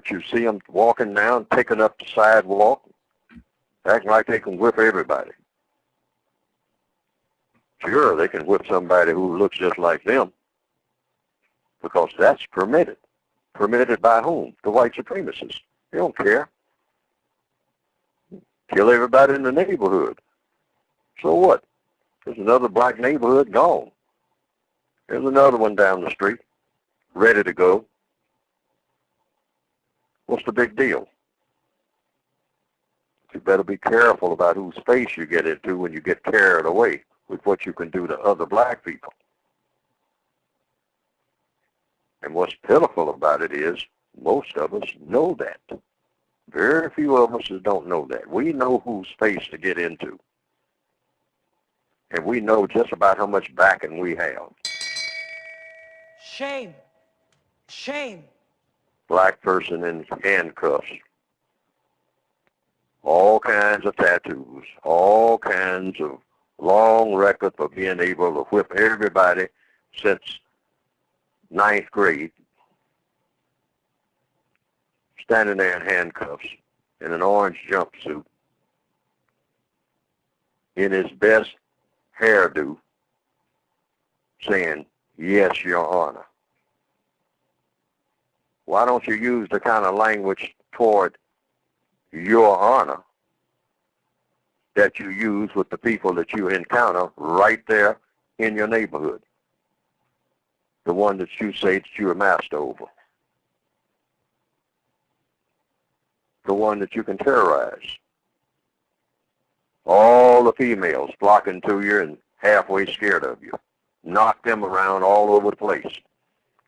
but you see them walking down, taking up the sidewalk, acting like they can whip everybody. Sure, they can whip somebody who looks just like them, because that's permitted. Permitted by whom? The white supremacists. They don't care. Kill everybody in the neighborhood. So what? There's another black neighborhood gone. There's another one down the street, ready to go. What's the big deal? You better be careful about whose space you get into when you get carried away with what you can do to other black people. And what's pitiful about it is most of us know that. Very few of us don't know that. We know whose space to get into. And we know just about how much backing we have. Shame. Shame. Black person in handcuffs. All kinds of tattoos. All kinds of long record for being able to whip everybody since 9th grade. Standing there in handcuffs, in an orange jumpsuit, in his best hairdo, saying, "Yes, Your Honor." Why don't you use the kind of language toward Your Honor that you use with the people that you encounter right there in your neighborhood? The one that you say that you're a master over. The one that you can terrorize. All the females flocking to you and halfway scared of you. Knock them around all over the place.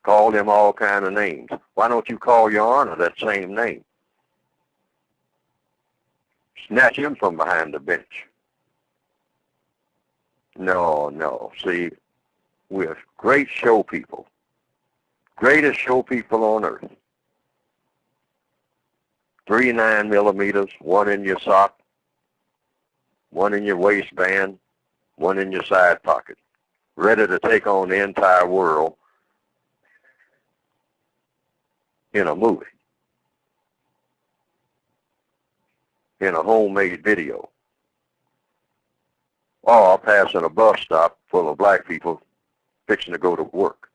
Call them all kind of names. Why don't you call Your Honor that same name? Snatch him from behind the bench. No. See, we're great show people. Greatest show people on earth. 3 9mm, one in your sock, one in your waistband, one in your side pocket. Ready to take on the entire world in a movie. In a homemade video. Or passing a bus stop full of black people fixing to go to work.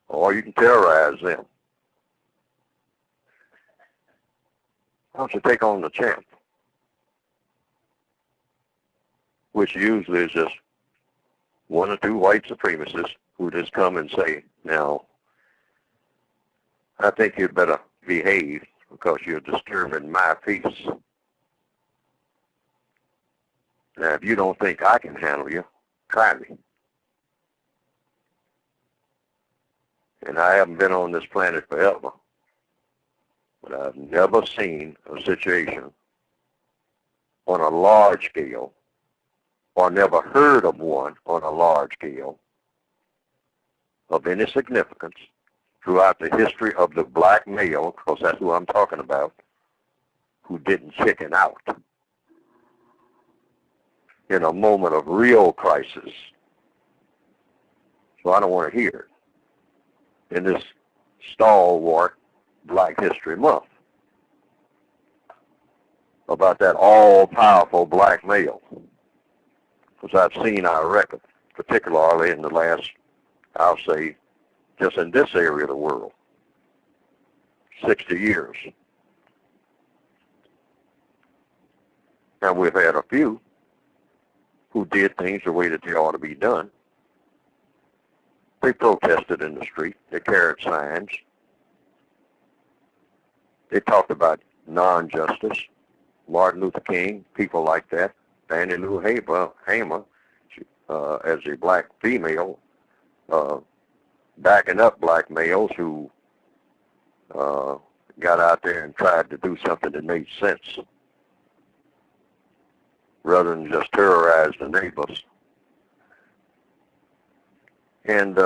Or you can terrorize them. Why don't you take on the champ? Which usually is just 1 or 2 white supremacists who just come and say, "Now, I think you'd better behave because you're disturbing my peace. Now, if you don't think I can handle you, try me." And I haven't been on this planet forever, but I've never seen a situation on a large scale, or never heard of one on a large scale, of any significance throughout the history of the black male, because that's who I'm talking about, who didn't chicken out in a moment of real crisis. So I don't want to hear it in this stalwart Black History Month about that all-powerful black male, because I've seen our record, particularly in the last, I'll say, just in this area of the world, 60 years. Now, we've had a few who did things the way that they ought to be done. They protested in the street. They carried signs. They talked about non-justice. Martin Luther King, people like that. Fannie Lou Hamer, as a black female, backing up black males who got out there and tried to do something that made sense, rather than just terrorize the neighbors. And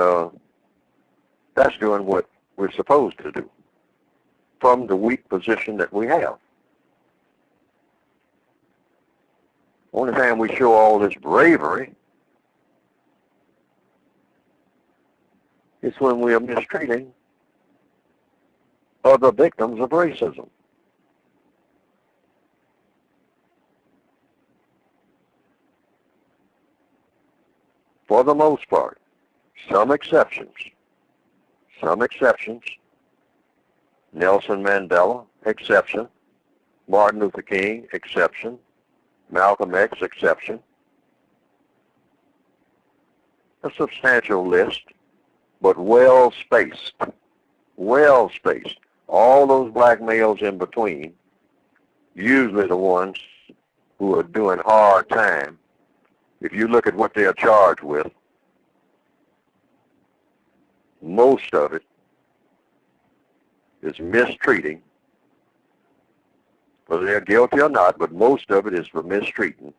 that's doing what we're supposed to do from the weak position that we have. Only time we show all this bravery is when we are mistreating for the victims of racism. For the most part, some exceptions. Nelson Mandela, exception. Martin Luther King, exception. Malcolm X, exception. A substantial list, but well-spaced. Well-spaced. All those black males in between, usually the ones who are doing hard time, if you look at what they are charged with, most of it is mistreating, whether they're guilty or not, but most of it is for mistreating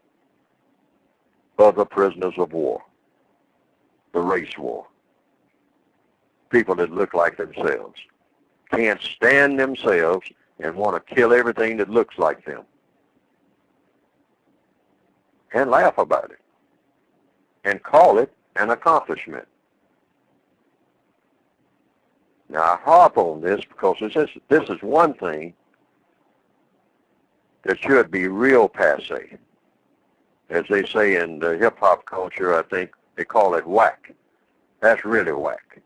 other prisoners of war, the race war, people that look like themselves, can't stand themselves and want to kill everything that looks like them and laugh about it and call it an accomplishment. Now, I harp on this because this is one thing that should be real passe. As they say in the hip-hop culture, I think they call it whack. That's really whack.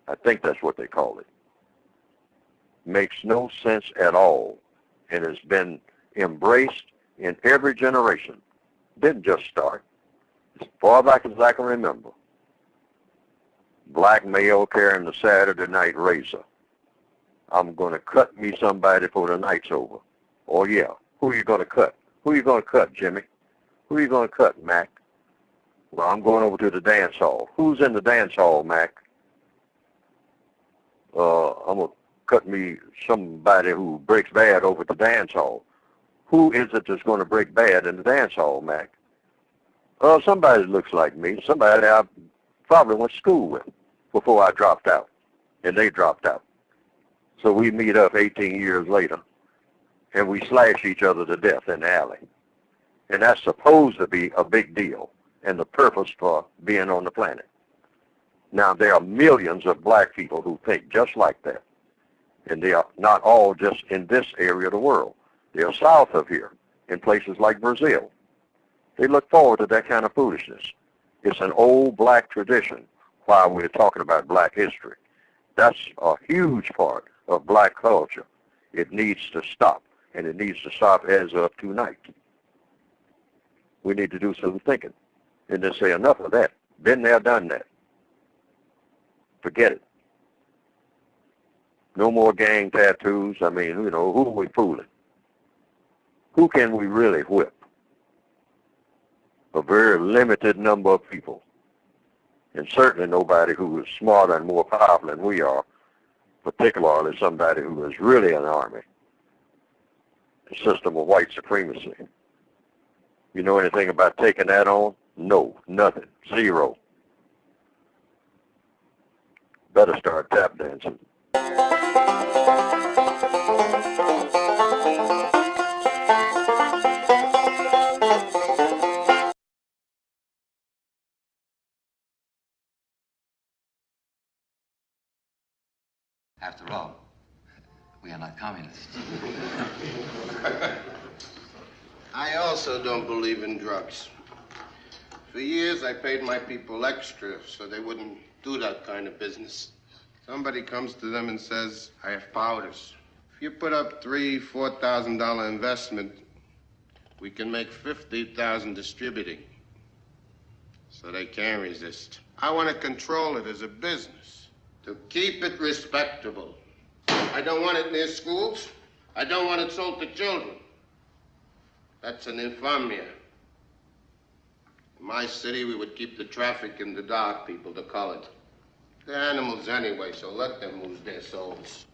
I think that's what they call it. Makes no sense at all and has been embraced in every generation. Didn't just start. As far back as I can remember. Black male carrying the Saturday night razor. I'm going to cut me somebody before the night's over. Oh, yeah. Who are you going to cut? Who are you going to cut, Jimmy? Who are you going to cut, Mac? Well, I'm going over to the dance hall. Who's in the dance hall, Mac? I'm going to cut me somebody who breaks bad over at the dance hall. Who is it that's going to break bad in the dance hall, Mac? Somebody that looks like me. Somebody I probably went to school with before I dropped out, and they dropped out. So we meet up 18 years later, and we slash each other to death in the alley. And that's supposed to be a big deal and the purpose for being on the planet. Now, there are millions of black people who think just like that. And they are not all just in this area of the world. They are south of here, in places like Brazil. They look forward to that kind of foolishness. It's an old black tradition while we're talking about black history. That's a huge part of black culture. It needs to stop, and it needs to stop as of tonight. We need to do some thinking and then say enough of that. Been there, done that. Forget it. No more gang tattoos. I mean, who are we fooling? Who can we really whip? A very limited number of people. And certainly nobody who is smarter and more powerful than we are, particularly somebody who is really an army. A system of white supremacy. You know anything about taking that on? No, nothing, zero. Better start tap dancing. After all, we are not communists. I also don't believe in drugs. For years, I paid my people extra so they wouldn't do that kind of business. Somebody comes to them and says, I have powders. If you put up $3,000, $4,000 investment, we can make $50,000 distributing. So they can't resist. I want to control it as a business, to keep it respectable. I don't want it near schools. I don't want it sold to children. That's an infamia. In my city, we would keep the traffic in the dark, people, the colored. They're animals anyway, so let them lose their souls.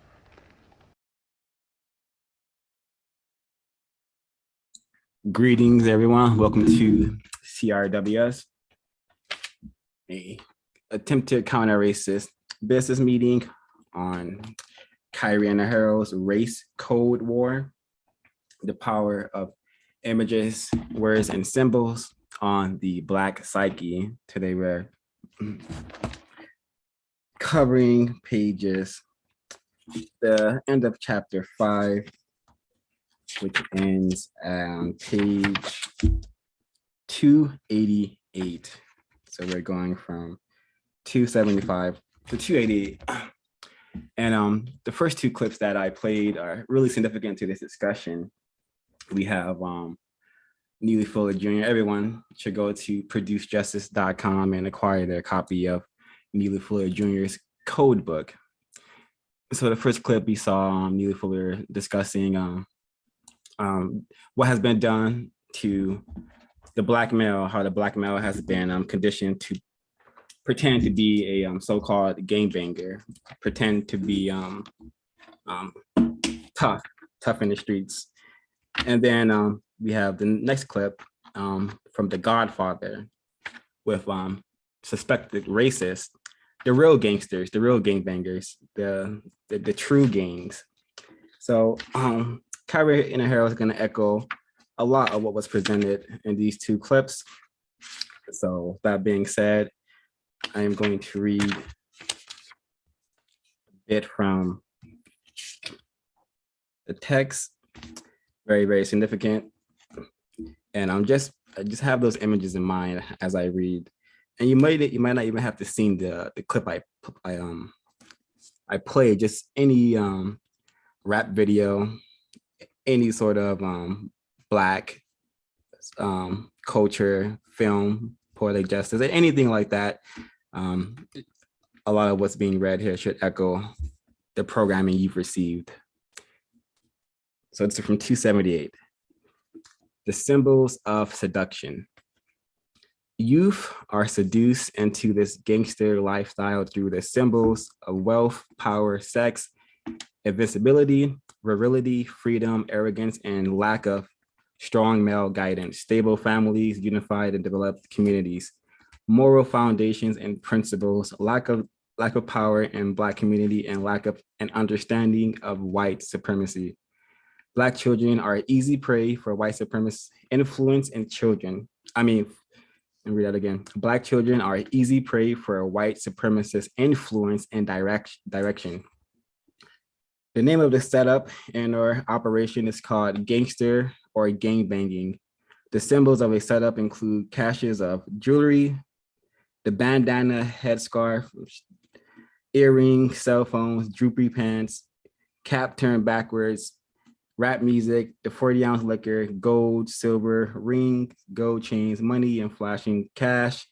Greetings, everyone. Welcome to CRWS, a attempted counter-racist business meeting on Khari Enaharo's race code war, the power of images, words, and symbols on the Black psyche. Today we're covering pages the end of chapter 5, which ends on page 288. So we're going from 275 to 288. And the first two clips that I played are really significant to this discussion. We have Neely Fuller Jr. Everyone should go to producejustice.com and acquire their copy of Neely Fuller Jr.'s code book. So the first clip we saw Neely Fuller discussing what has been done to the Black male, how the Black male has been conditioned to pretend to be a so-called gangbanger, pretend to be tough in the streets. And then we have the next clip from The Godfather with suspected racists, the real gangsters, the real gangbangers, the true gangs. So Khari Enaharo is going to echo a lot of what was presented in these two clips. So that being said, I am going to read a bit from the text, very, very significant. And I just have those images in mind as I read. And you might not even have to see the clip I played, just any rap video, any sort of Black culture, film, poetic justice, anything like that. A lot of what's being read here should echo the programming you've received. So it's from 278. The symbols of seduction. Youth are seduced into this gangster lifestyle through the symbols of wealth, power, sex, invincibility, virility, freedom, arrogance, and lack of strong male guidance, stable families, unified and developed communities, moral foundations and principles, lack of power in Black community, and lack of an understanding of white supremacy. Black children are easy prey for white supremacist influence in children. Let me read that again. Black children are easy prey for white supremacist influence and direction. The name of the setup and or operation is called gangster or gangbanging. The symbols of a setup include caches of jewelry, the bandana, headscarf, earring, cell phones, droopy pants, cap turned backwards, rap music, the 40-ounce liquor, gold, silver, ring, gold chains, money, and flashing cash,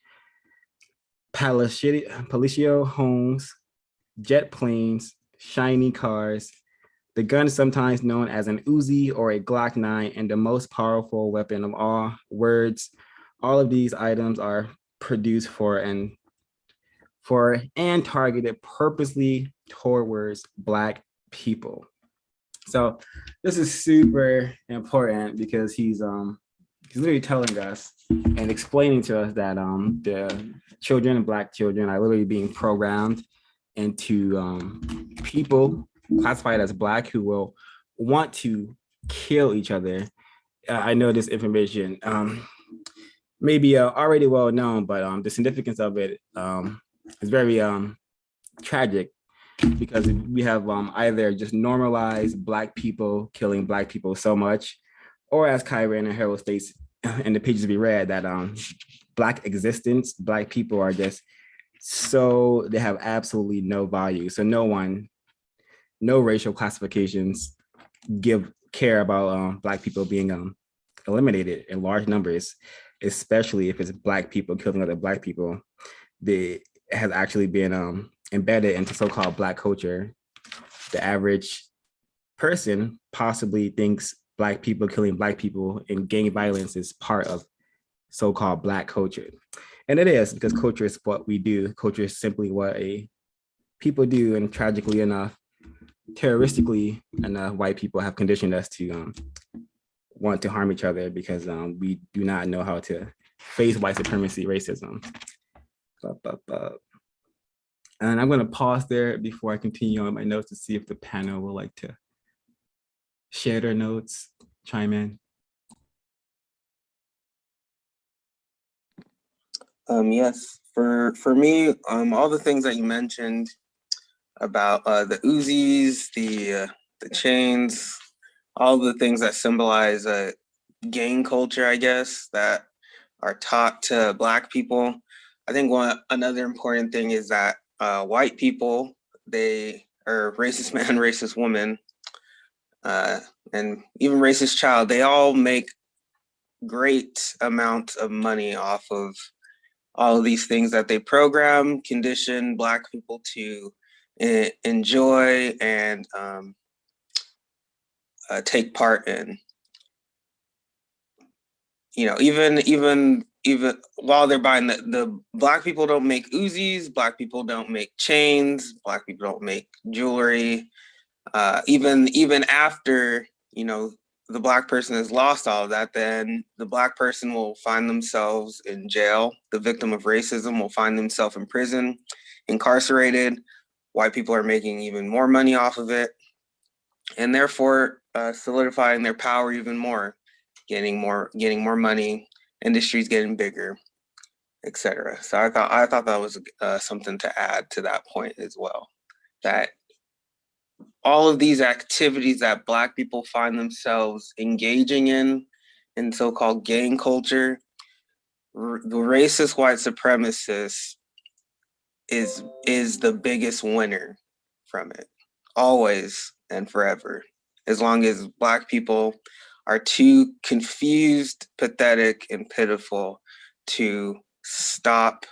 palatial homes, jet planes, shiny cars, the gun sometimes known as an Uzi or a Glock 9, and the most powerful weapon of all, words. All of these items are produced for and targeted purposely towards Black people. So this is super important because he's literally telling us and explaining to us that the children, Black children, are literally being programmed into people classified as Black who will want to kill each other. I know this information maybe already well known, but the significance of it is very tragic, because we have either just normalized Black people killing Black people so much, or as Khari Enaharo states in the pages we read, that Black existence, Black people are just so, they have absolutely no value. So no racial classifications care about Black people being eliminated in large numbers, especially if it's Black people killing other Black people. It has actually been embedded into so-called Black culture. The average person possibly thinks Black people killing Black people and gang violence is part of so-called Black culture. And it is, because culture is what we do. Culture is simply what people do, and tragically enough, terroristically enough, white people have conditioned us to want to harm each other because we do not know how to face white supremacy, racism. And I'm going to pause there before I continue on my notes to see if the panel would like to share their notes, chime in. Yes, for me, all the things that you mentioned, about the Uzis, the chains, all the things that symbolize gang culture, I guess, that are taught to Black people. I think another important thing is that white people, they are racist man, racist woman, and even racist child, they all make great amounts of money off of all of these things that they program, condition Black people to enjoy and take part in. You know, even while they're buying the Black people don't make Uzis, Black people don't make chains, Black people don't make jewelry. Even after, you know, the Black person has lost all of that, then the Black person will find themselves in jail. The victim of racism will find themselves in prison, incarcerated. White people are making even more money off of it, and therefore solidifying their power even more, getting more money, industries getting bigger, etc. So I thought that was something to add to that point as well. That all of these activities that Black people find themselves engaging in so-called gang culture, the racist white supremacist is the biggest winner from it, always and forever, as long as Black people are too confused, pathetic, and pitiful to stop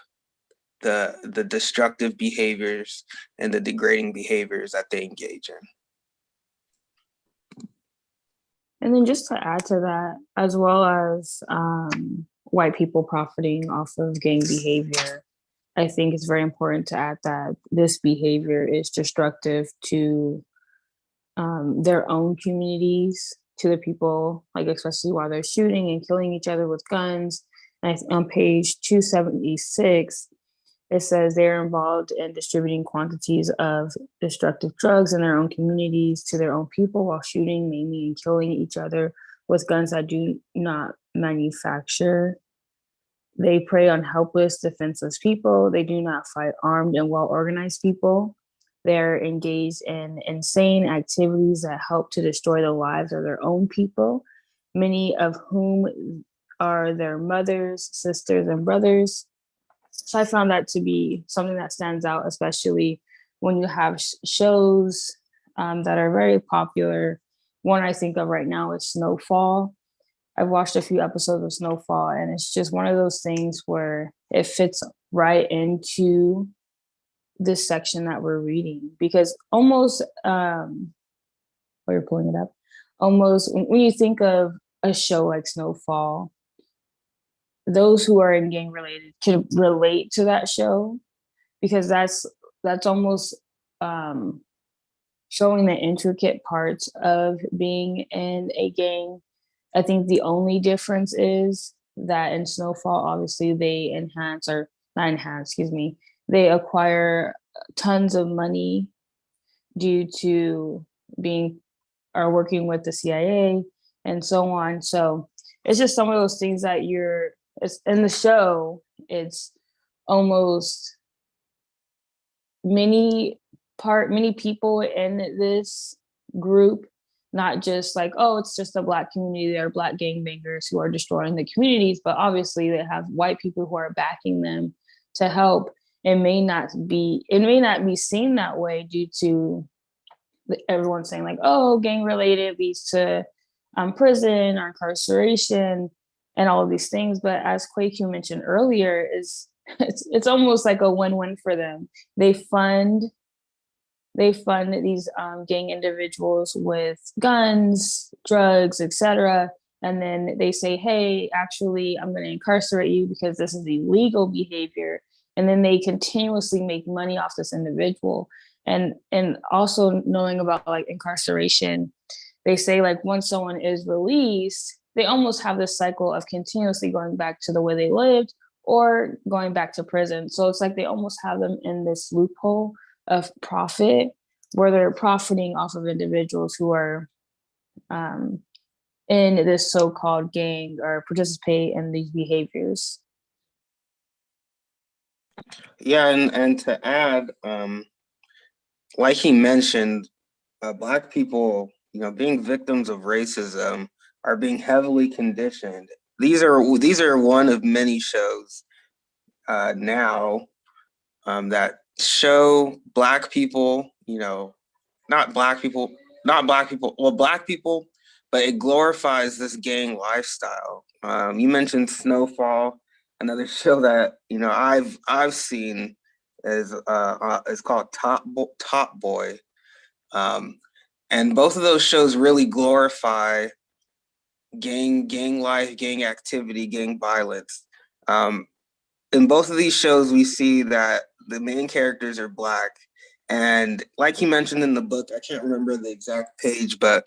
the destructive behaviors and the degrading behaviors that they engage in. And then just to add to that, as well as white people profiting off of gang behavior, I think it's very important to add that this behavior is destructive to their own communities, to the people, like especially while they're shooting and killing each other with guns. And on page 276, it says they're involved in distributing quantities of destructive drugs in their own communities to their own people while shooting, maiming, and killing each other with guns that do not manufacture. They prey on helpless, defenseless people. They do not fight armed and well-organized people. They're engaged in insane activities that help to destroy the lives of their own people, many of whom are their mothers, sisters, and brothers. So I found that to be something that stands out, especially when you have shows that are very popular. One I think of right now is Snowfall. I've watched a few episodes of Snowfall, and it's just one of those things where it fits right into this section that we're reading, because almost, while you're pulling it up, almost when you think of a show like Snowfall, those who are in gang related can relate to that show, because that's almost showing the intricate parts of being in a gang. I think the only difference is that in Snowfall, obviously they they acquire tons of money due to working with the CIA and so on. So it's just some of those things that it's in the show. It's almost many people in this group, not just like, oh, it's just a Black community, they're Black gangbangers who are destroying the communities, but obviously they have white people who are backing them to help. It may not be seen that way due to everyone saying like, oh, gang related leads to prison or incarceration and all of these things. But as Kwaku mentioned earlier, it's almost like a win-win for them. They fund these gang individuals with guns, drugs, etc. And then they say, hey, actually, I'm going to incarcerate you because this is illegal behavior. And then they continuously make money off this individual. And also knowing about like incarceration, they say like once someone is released, they almost have this cycle of continuously going back to the way they lived or going back to prison. So it's like they almost have them in this loophole of profit where they're profiting off of individuals who are in this so-called gang or participate in these behaviors. Yeah, and to add, like he mentioned, Black people, being victims of racism are being heavily conditioned. These are one of many shows now that show Black people, not Black people, not Black people, well, Black people, but it glorifies this gang lifestyle. You mentioned Snowfall, another show that I've seen is called Top Boy, um, and both of those shows really glorify gang life, gang activity, gang violence. Um, in both of these shows, we see that the main characters are Black, and like he mentioned in the book, I can't remember the exact page, but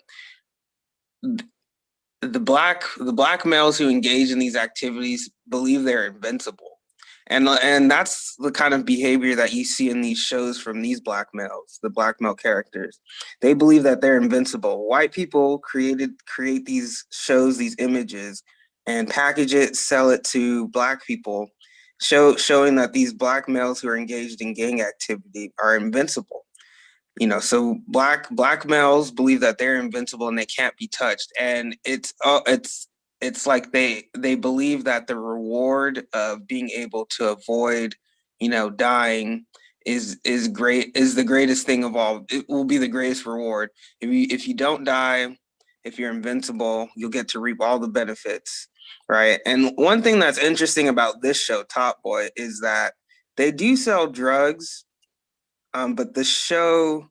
the black males who engage in these activities believe they're invincible, and that's the kind of behavior that you see in these shows from these black males, the black male characters. They believe that they're invincible. White people create these shows, these images, and package it, sell it to Black people, showing that these black males who are engaged in gang activity are invincible. So black males believe that they're invincible and they can't be touched, and it's like they believe that the reward of being able to avoid dying is great, is the greatest thing of all. It will be the greatest reward. If you don't die, if you're invincible, you'll get to reap all the benefits, right? And one thing that's interesting about this show, Top Boy, is that they do sell drugs, but the show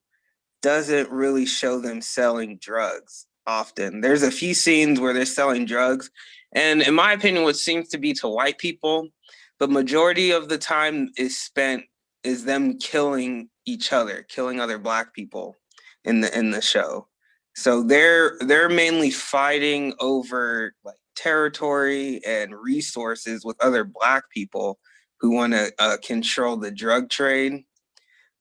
doesn't really show them selling drugs often. There's a few scenes where they're selling drugs, and in my opinion, what seems to be to white people, but majority of the time is them killing each other, killing other black people in the show. So they're mainly fighting over like territory and resources with other black people who want to control the drug trade.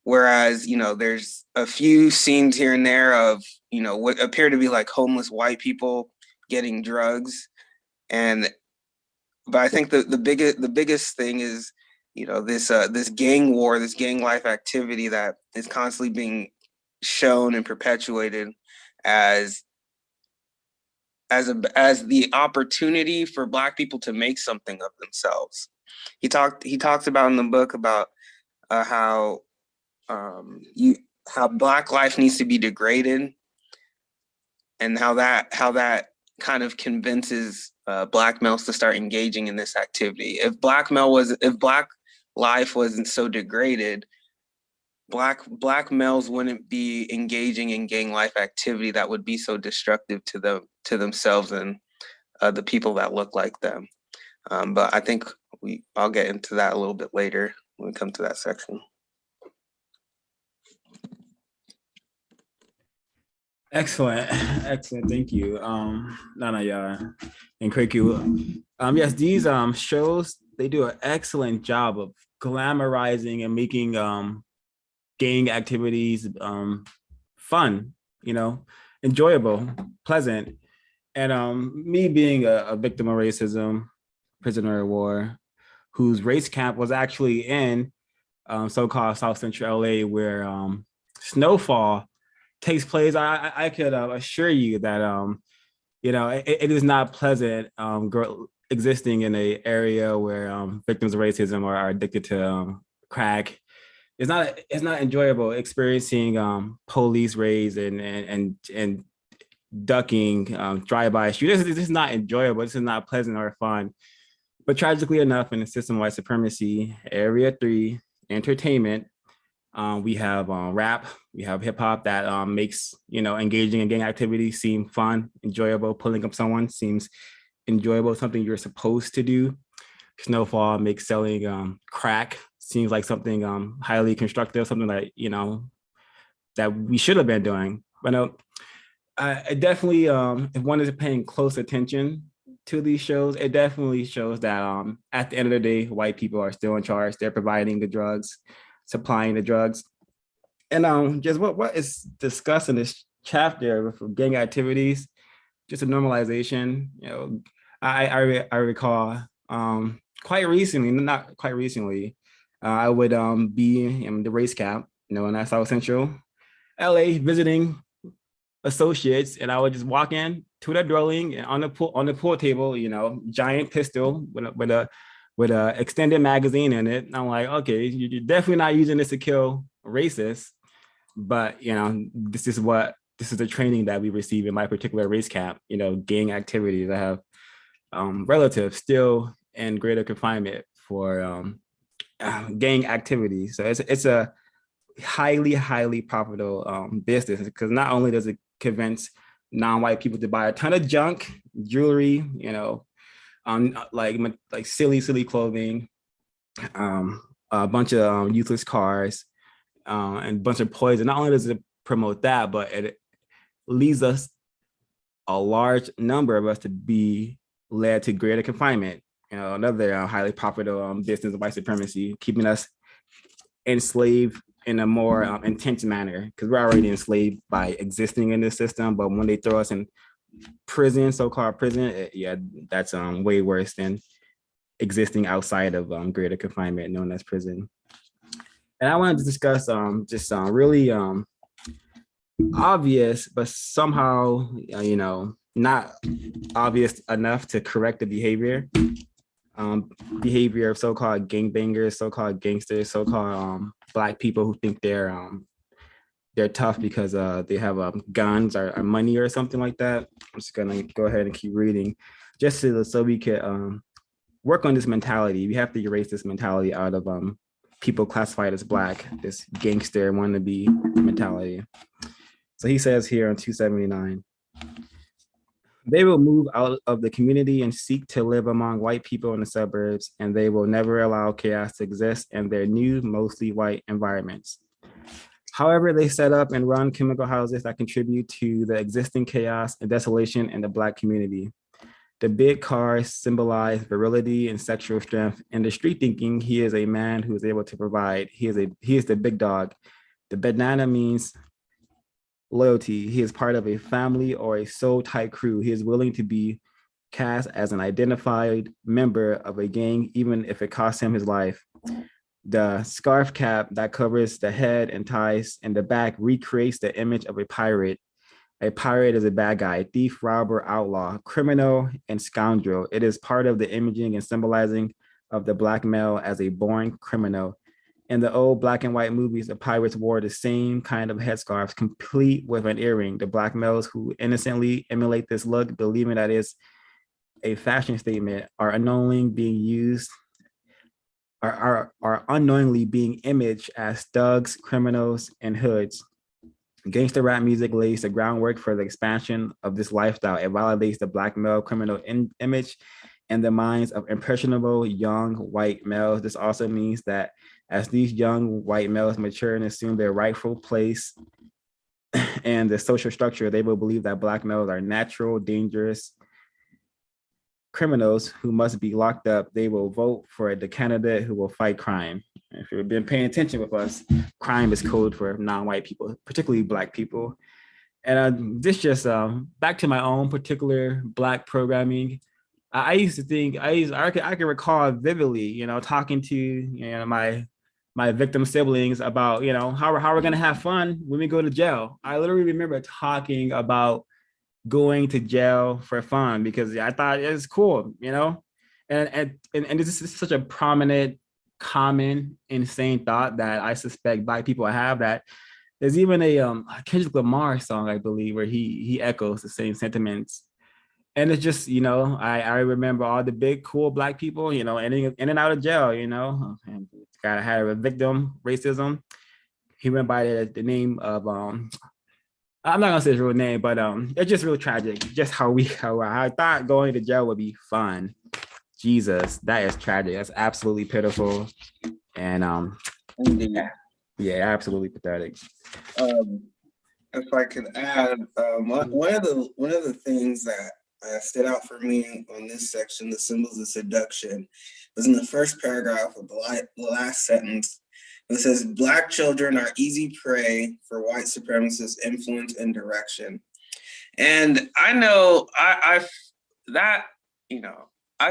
Whereas, there's a few scenes here and there of, what appear to be like homeless white people getting drugs. But I think the biggest thing is, this gang war, this gang life activity that is constantly being shown and perpetuated as as the opportunity for black people to make something of themselves. He talks about in the book about how how black life needs to be degraded, and how that kind of convinces black males to start engaging in this activity. If black life wasn't so degraded, black males wouldn't be engaging in gang life activity that would be so destructive to themselves and the people that look like them. But I think I'll get into that a little bit later when we come to that section. Excellent, excellent. Thank you, Nana and Kweku. Yes, these shows, they do an excellent job of glamorizing and making gang activities fun, enjoyable, pleasant. And me being a victim of racism, prisoner of war, whose race camp was actually in so-called South Central LA, where Snowfall takes place, I could assure you that it is not pleasant existing in an area where victims of racism are addicted to crack. It's not enjoyable experiencing police raids and ducking drive-by shooters. This is not enjoyable. This is not pleasant or fun. But tragically enough, in the system-wide supremacy, Area 3 entertainment, we have rap, we have hip hop that makes engaging in gang activity seem fun, enjoyable. Pulling up someone seems enjoyable, something you're supposed to do. Snowfall makes selling crack seems like something highly constructive, something that that we should have been doing. But I definitely, if one is paying close attention to these shows, it definitely shows that at the end of the day, white people are still in charge. They're providing the drugs, supplying the drugs. And just what is discussed in this chapter with gang activities, just a normalization. I recall quite recently, not quite recently, I would be in the race camp in that South Central LA visiting associates, and I would just walk in to the dwelling and on the pool table, giant pistol with a extended magazine in it. And I'm like, okay, you're definitely not using this to kill racists, but this is the training that we receive in my particular race camp. Gang activities. I have relatives still in greater confinement for gang activities. So it's a highly profitable business, because not only does it convince non-white people to buy a ton of junk, jewelry, like silly clothing, a bunch of useless cars, and a bunch of poison. Not only does it promote that, but it leads us, a large number of us, to be led to greater confinement. Another highly profitable business of white supremacy, keeping us enslaved in a more intense manner, because we're already enslaved by existing in this system. But when they throw us in prison, so-called prison, that's way worse than existing outside of greater confinement, known as prison. And I wanted to discuss just really obvious, but somehow not obvious enough to correct the behavior of so-called gangbangers, so-called gangsters, so-called Black people who think they're tough because they have guns or money or something like that. I'm just gonna go ahead and keep reading, just so we could work on this mentality. We have to erase this mentality out of people classified as Black, this gangster wannabe mentality. So he says here on 279, they will move out of the community and seek to live among white people in the suburbs, and they will never allow chaos to exist in their new, mostly white environments. However, they set up and run chemical houses that contribute to the existing chaos and desolation in the Black community. The big cars symbolize virility and sexual strength. In the street thinking, he is a man who is able to provide. He is the big dog. The banana means loyalty. He is part of a family or a soul-type crew. He is willing to be cast as an identified member of a gang, even if it costs him his life. The scarf cap that covers the head and ties in the back recreates the image of a pirate. A pirate is a bad guy, thief, robber, outlaw, criminal, and scoundrel. It is part of the imaging and symbolizing of the Black male as a born criminal. In the old Black and white movies, the pirates wore the same kind of headscarves, complete with an earring. The Black males who innocently emulate this look, believing that it's a fashion statement, are unknowingly being used, are unknowingly being imaged as thugs, criminals, and hoods. Gangster rap music lays the groundwork for the expansion of this lifestyle. It validates the Black male criminal image in the minds of impressionable young white males. This also means that as these young white males mature and assume their rightful place and the social structure, they will believe that Black males are natural, dangerous criminals who must be locked up. They will vote for the candidate who will fight crime. If you've been paying attention with us, crime is code for non-white people, particularly Black people. And this just back to my own particular Black programming. I used to think I can recall vividly, talking to my victim siblings about how we're gonna have fun when we go to jail. I literally remember talking about going to jail for fun because I thought it was cool, and this is such a prominent, common, insane thought that I suspect Black people have, that there's even a Kendrick Lamar song, I believe, where he echoes the same sentiments. And it's just, I remember all the big, cool Black people, in and out of jail, and got had a victim racism. He went by the name of, I'm not gonna say his real name, but it's just real tragic. Just how I thought going to jail would be fun. Jesus, that is tragic. That's absolutely pitiful. And yeah, absolutely pathetic. If I could add, one of the things that stood out for me on this section, the symbols of seduction, was in the first paragraph of the last sentence. It says, Black children are easy prey for white supremacist influence and direction. And I know I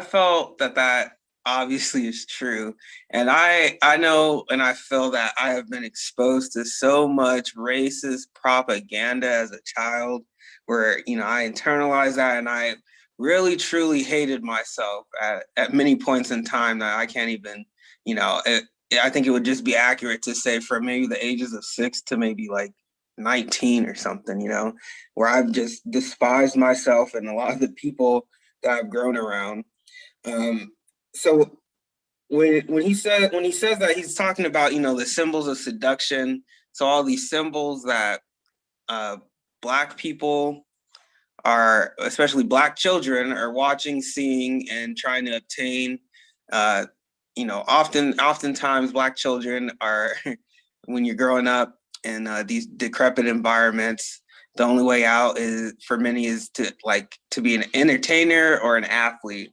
felt that obviously is true. And I know and I feel that I have been exposed to so much racist propaganda as a child where, you know, I internalized that, and I really truly hated myself at many points in time that I can't even, you know, I think it would just be accurate to say from maybe the ages of 6 to maybe like 19 or something, you know, where I've just despised myself and a lot of the people that I've grown around. So when he says that, he's talking about, you know, the symbols of seduction. So all these symbols that Black people are, especially Black children, are watching, seeing, and trying to obtain. You know, oftentimes Black children are, when you're growing up in these decrepit environments, the only way out is for many is to be an entertainer or an athlete,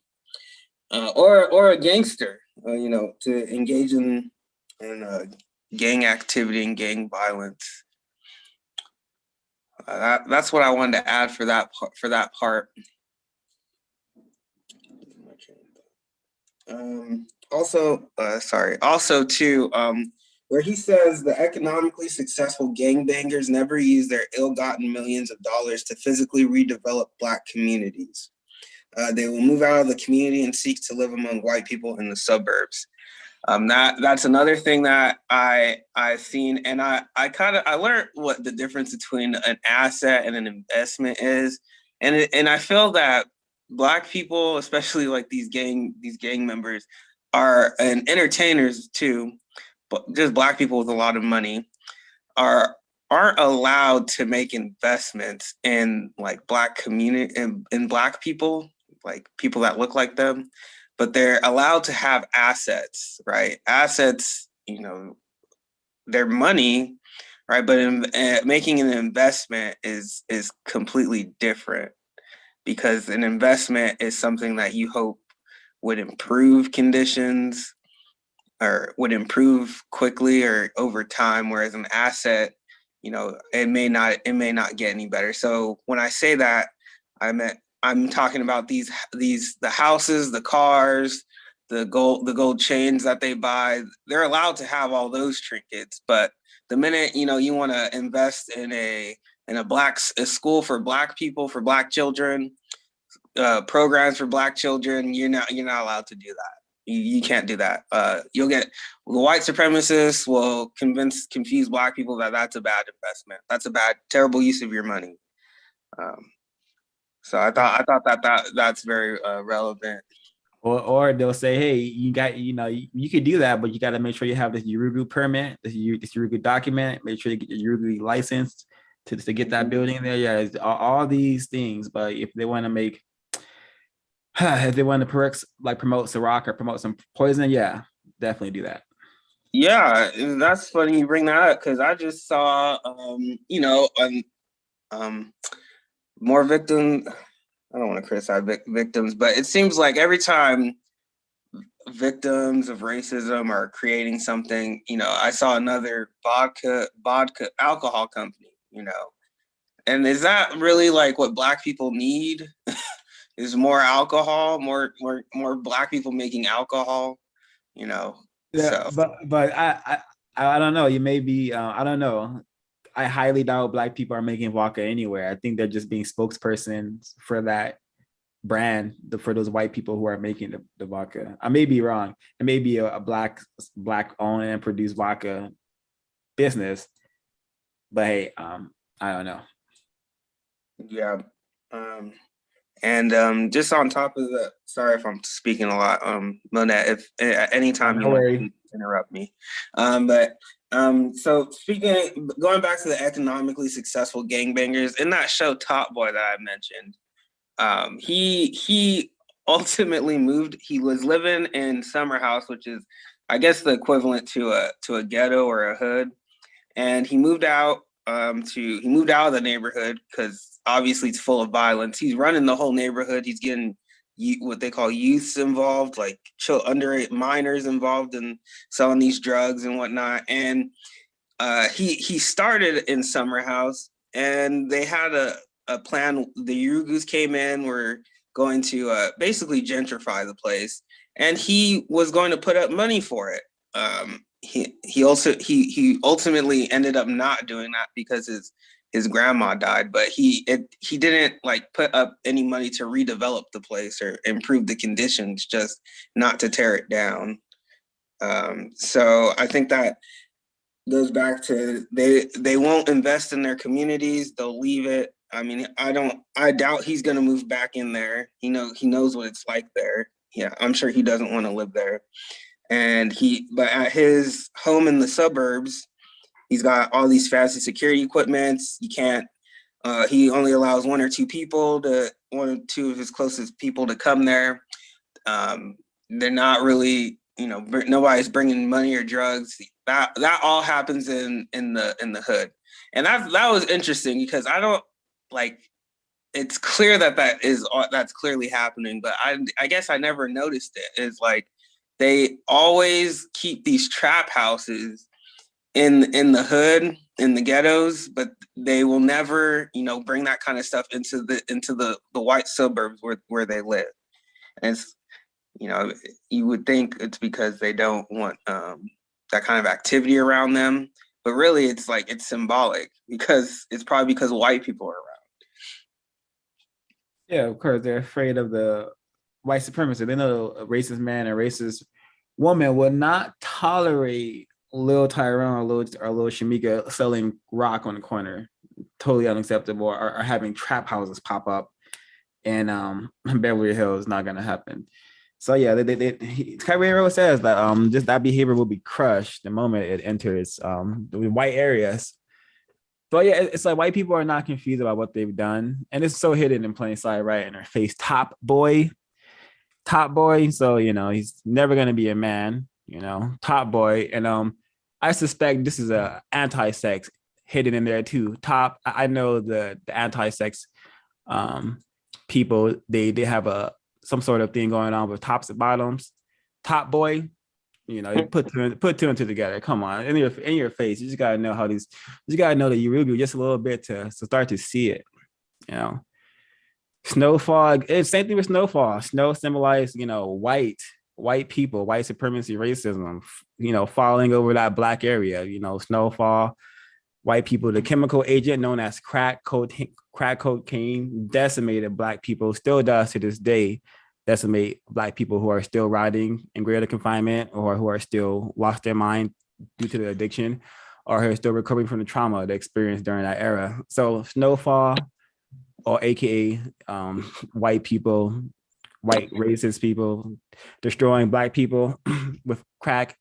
or a gangster, you know, to engage in gang activity and gang violence. That's what I wanted to add for that part. Also too, where he says the economically successful gangbangers never use their ill-gotten millions of dollars to physically redevelop Black communities. They will move out of the community and seek to live among white people in the suburbs. That's another thing that I've seen, and I learned what the difference between an asset and an investment is, and I feel that Black people, especially like these gang members, are, and entertainers too, but just Black people with a lot of money aren't allowed to make investments in like Black community in Black people, like people that look like them, but they're allowed to have assets, right? Assets, you know, their money, right? But making an investment is completely different, because an investment is something that you hope would improve conditions or would improve quickly or over time, whereas an asset, you know, it may not get any better. So when I say that, I'm talking about the houses, the cars, the gold chains that they buy. They're allowed to have all those trinkets, but the minute, you know, you want to invest in a school for Black people, for Black children, programs for Black children, you're not allowed to do that. You can't do that. You'll get, the white supremacists will confuse Black people that that's a bad investment. That's a terrible use of your money. So I thought that's very relevant. Or they'll say, hey, you got, you know, you could do that, but you got to make sure you have this Urugu permit, this Urugu document. Make sure you get your Urugu license to get that building there. Yeah, all these things. But if they want to make, if they want to promote Ciroc or promote some poison, yeah, definitely do that. Yeah, that's funny you bring that up, because I just saw, you know, more victims. I don't want to criticize victims, but it seems like every time victims of racism are creating something, you know, I saw another vodka alcohol company, you know, and is that really like what Black people need? Is more alcohol, more Black people making alcohol, you know? Yeah, so. but I don't know. You may be, I don't know. I highly doubt Black people are making vodka anywhere. I think they're just being spokespersons for that brand, for those white people who are making the vodka. I may be wrong. It may be a black owned and produced vodka business, but hey, I don't know. Yeah. And just on top of that, sorry if I'm speaking a lot, Monette, if at any time you want to interrupt me. So going back to the economically successful gangbangers, in that show Top Boy that I mentioned, he ultimately moved. He was living in Summer House, which is, I guess, the equivalent to a ghetto or a hood, and he moved out of the neighborhood because obviously it's full of violence. He's running the whole neighborhood. He's getting what they call youths involved, like underage minors involved in selling these drugs and whatnot. And he started in Summer House, and they had a plan. The Urugus came in, were going to basically gentrify the place. and he was going to put up money for it. He ultimately ended up not doing that because his grandma died, but he didn't like put up any money to redevelop the place or improve the conditions, just not to tear it down. So I think that goes back to they won't invest in their communities. They'll leave it. I mean, I doubt he's gonna move back in there. He knows what it's like there. Yeah, I'm sure he doesn't want to live there. But at his home in the suburbs, he's got all these fancy security equipments. You can't, he only allows one or two of his closest people to come there. They're not really, nobody's bringing money or drugs. That all happens in the hood. And that was interesting because I don't it's clear that's clearly happening, but I guess I never noticed it. It's like, they always keep these trap houses in the hood, in the ghettos, but they will never, bring that kind of stuff into the white suburbs where they live. And it's, you would think it's because they don't want that kind of activity around them, but really it's symbolic because it's probably because white people are around. Yeah, of course, they're afraid of the white supremacy. They know a racist man and racist woman will not tolerate Lil Tyrone or Lil Shamika selling rock on the corner. Totally unacceptable. Or having trap houses pop up in Beverly Hills. Not gonna happen. So yeah, Khari Enaharo says that just that behavior will be crushed the moment it enters the white areas. But yeah, it's like white people are not confused about what they've done, and it's so hidden in plain sight, right in their face. Top boy. So he's never gonna be a man. Top boy, and I suspect this is a anti-sex hidden in there too. I know the anti-sex people. They have some sort of thing going on with tops and bottoms. Top boy. You put two and two together. Come on, in your face. You just gotta know you gotta know that you really just a little bit to start to see it. Snowfall. It's same thing with snowfall. Snow symbolizes, white people, white supremacy, racism. Falling over that black area. Snowfall. White people. The chemical agent known as crack cocaine decimated black people. Still does to this day. Decimate black people who are still riding in greater confinement or who are still lost their mind due to the addiction or who are still recovering from the trauma they experienced during that era. So snowfall, or AKA white people, white racist people, destroying black people with crack.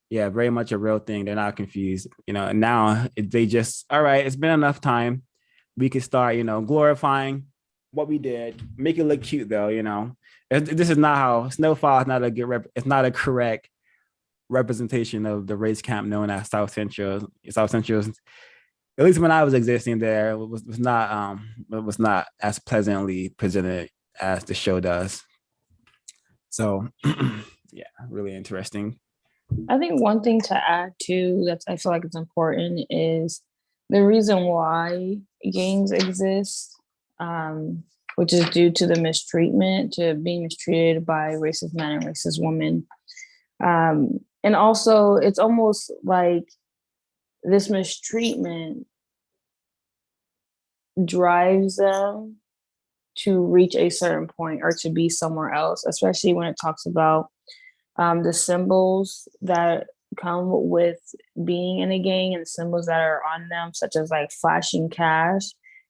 Yeah, very much a real thing. They're not confused. And now they just, all right, it's been enough time. We can start, glorifying what we did, make it look cute though, This is not how snowfall is not a good it's not a correct representation of the race camp known as South Central. At least when I was existing there, it was not as pleasantly presented as the show does. So yeah, really interesting. I think one thing to add too that I feel like it's important is the reason why gangs exist, which is due to the mistreatment, to being mistreated by racist men and racist women. And also it's almost like this mistreatment drives them to reach a certain point or to be somewhere else, especially when it talks about the symbols that come with being in a gang and the symbols that are on them, such as like flashing cash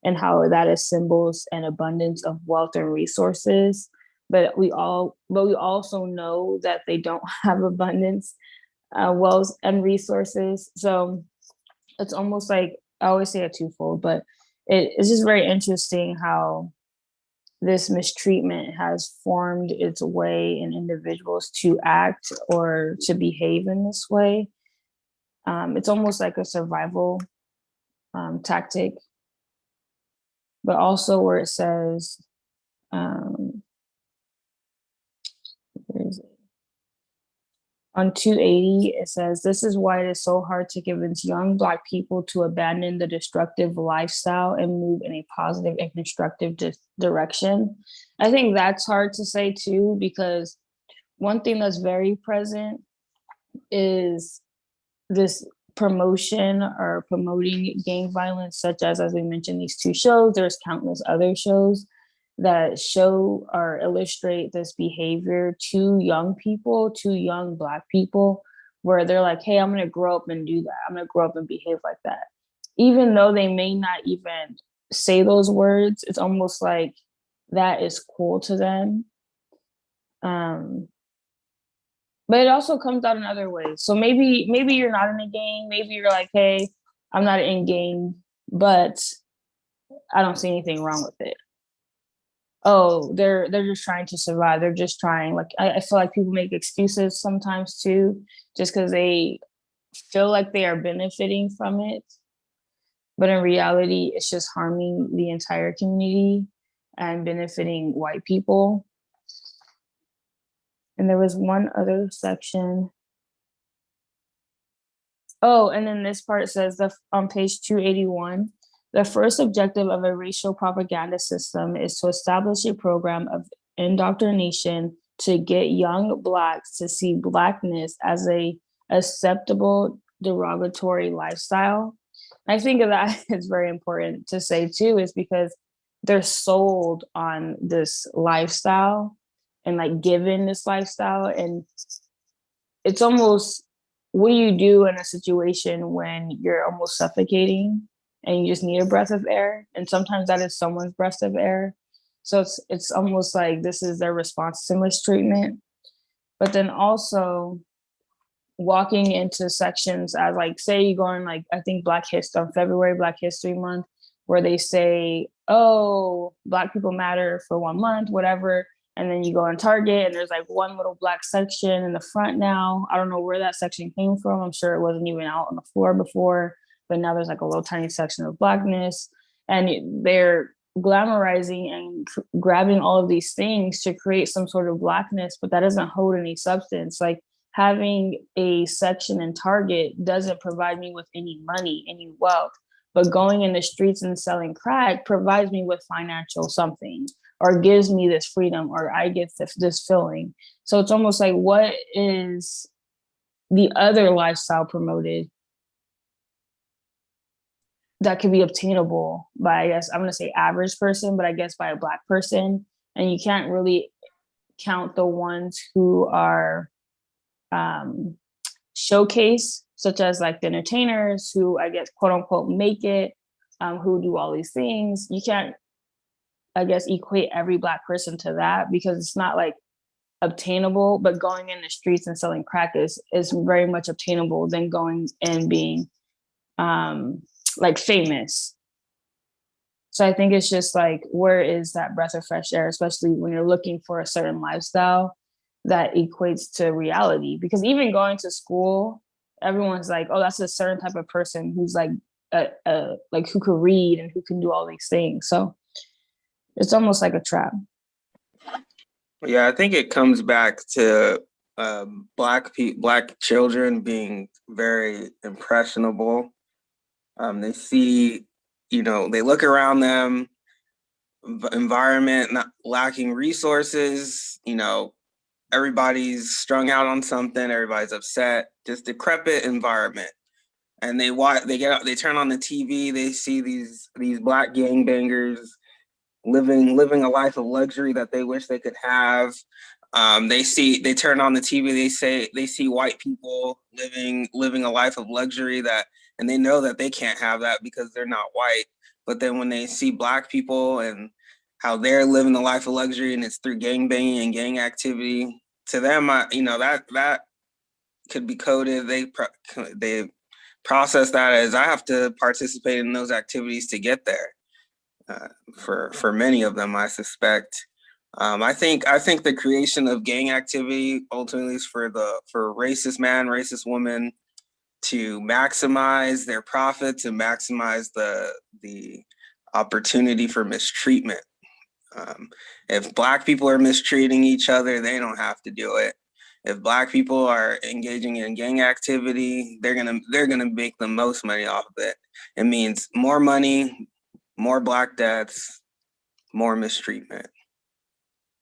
and how that is symbols and abundance of wealth and resources. But we also know that they don't have abundance, wealth and resources. So it's almost like, I always say a twofold, but it's just very interesting how this mistreatment has formed its way in individuals to act or to behave in this way. It's almost like a survival tactic, but also where it says, where is it? On 280, it says, this is why it is so hard to convince young Black people to abandon the destructive lifestyle and move in a positive and constructive direction. I think that's hard to say too, because one thing that's very present is this promotion or promoting gang violence, such as we mentioned, these two shows. There's countless other shows that show or illustrate this behavior to young people, to young Black people, where they're like, hey, I'm going to grow up and do that. I'm going to grow up and behave like that. Even though they may not even say those words, it's almost like that is cool to them. But it also comes out in other ways. So maybe you're not in a gang. Maybe you're like, hey, I'm not in gang, but I don't see anything wrong with it. Oh, they're just trying to survive. They're just trying. Like I feel like people make excuses sometimes too, just because they feel like they are benefiting from it. But in reality, it's just harming the entire community and benefiting white people. And there was one other section. Oh, and then this part says on page 281, the first objective of a racial propaganda system is to establish a program of indoctrination to get young Blacks to see Blackness as a acceptable derogatory lifestyle. I think that is very important to say too, is because they're sold on this lifestyle and like given this lifestyle. And it's almost, what do you do in a situation when you're almost suffocating and you just need a breath of air? And sometimes that is someone's breath of air. So it's almost like this is their response to mistreatment. But then also walking into sections as like, say you go in like, I think on February, Black History Month, where they say, oh, Black people matter for 1 month, whatever. And then you go in Target and there's like one little Black section in the front now. I don't know where that section came from. I'm sure it wasn't even out on the floor before, but now there's like a little tiny section of Blackness. And they're glamorizing and grabbing all of these things to create some sort of Blackness, but that doesn't hold any substance. Like having a section in Target doesn't provide me with any money, any wealth, but going in the streets and selling crack provides me with financial something, or gives me this freedom, or I get this feeling. So it's almost like, what is the other lifestyle promoted that could be obtainable by, I guess, I'm going to say average person, but I guess by a Black person? And you can't really count the ones who are showcase, such as like the entertainers who, I guess, quote unquote, make it, who do all these things. You can't, I guess, equate every Black person to that, because it's not like obtainable. But going in the streets and selling crack is very much obtainable than going and being like famous. So I think it's just like, where is that breath of fresh air, especially when you're looking for a certain lifestyle that equates to reality? Because even going to school, everyone's like, oh, that's a certain type of person who's like like who could read and who can do all these things. So it's almost like a trap. Yeah, I think it comes back to Black children being very impressionable. They see, they look around them, environment not lacking resources, everybody's strung out on something, everybody's upset, just decrepit environment. And they get out, they turn on the TV, they see these Black gangbangers living a life of luxury that they wish they could have. They turn on the TV, they see white people living a life of luxury and they know that they can't have that because they're not white. But then when they see Black people and how they're living the life of luxury, and it's through gang banging and gang activity, to them, that could be coded. They process that as, I have to participate in those activities to get there. For many of them, I suspect. I think the creation of gang activity ultimately is for racist man, racist woman to maximize their profit, to maximize the opportunity for mistreatment. If Black people are mistreating each other, they don't have to do it. If Black people are engaging in gang activity, they're gonna make the most money off of it. It means more money, more Black deaths, more mistreatment.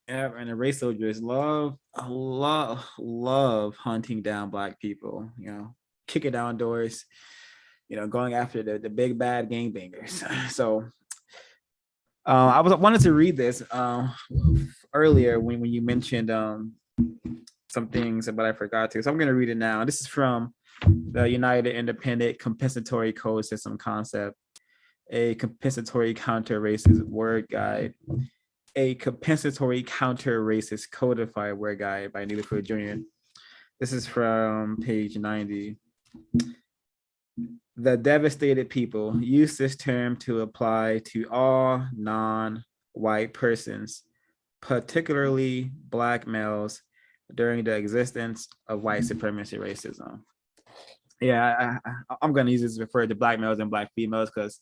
Yeah, and the race soldiers love hunting down black people, kicking down doors, going after the big bad gangbangers. So wanted to read this earlier when you mentioned some things, but I forgot to. So I'm going to read it now. This is from the United Independent Compensatory Code System Concept, a compensatory counter-racist word guide, a compensatory counter-racist codified word guide by Neely Jr. This is from page 90. The devastated people use this term to apply to all non-white persons, particularly black males, during the existence of white supremacy racism. Yeah, I'm going to use this to refer to black males and black females because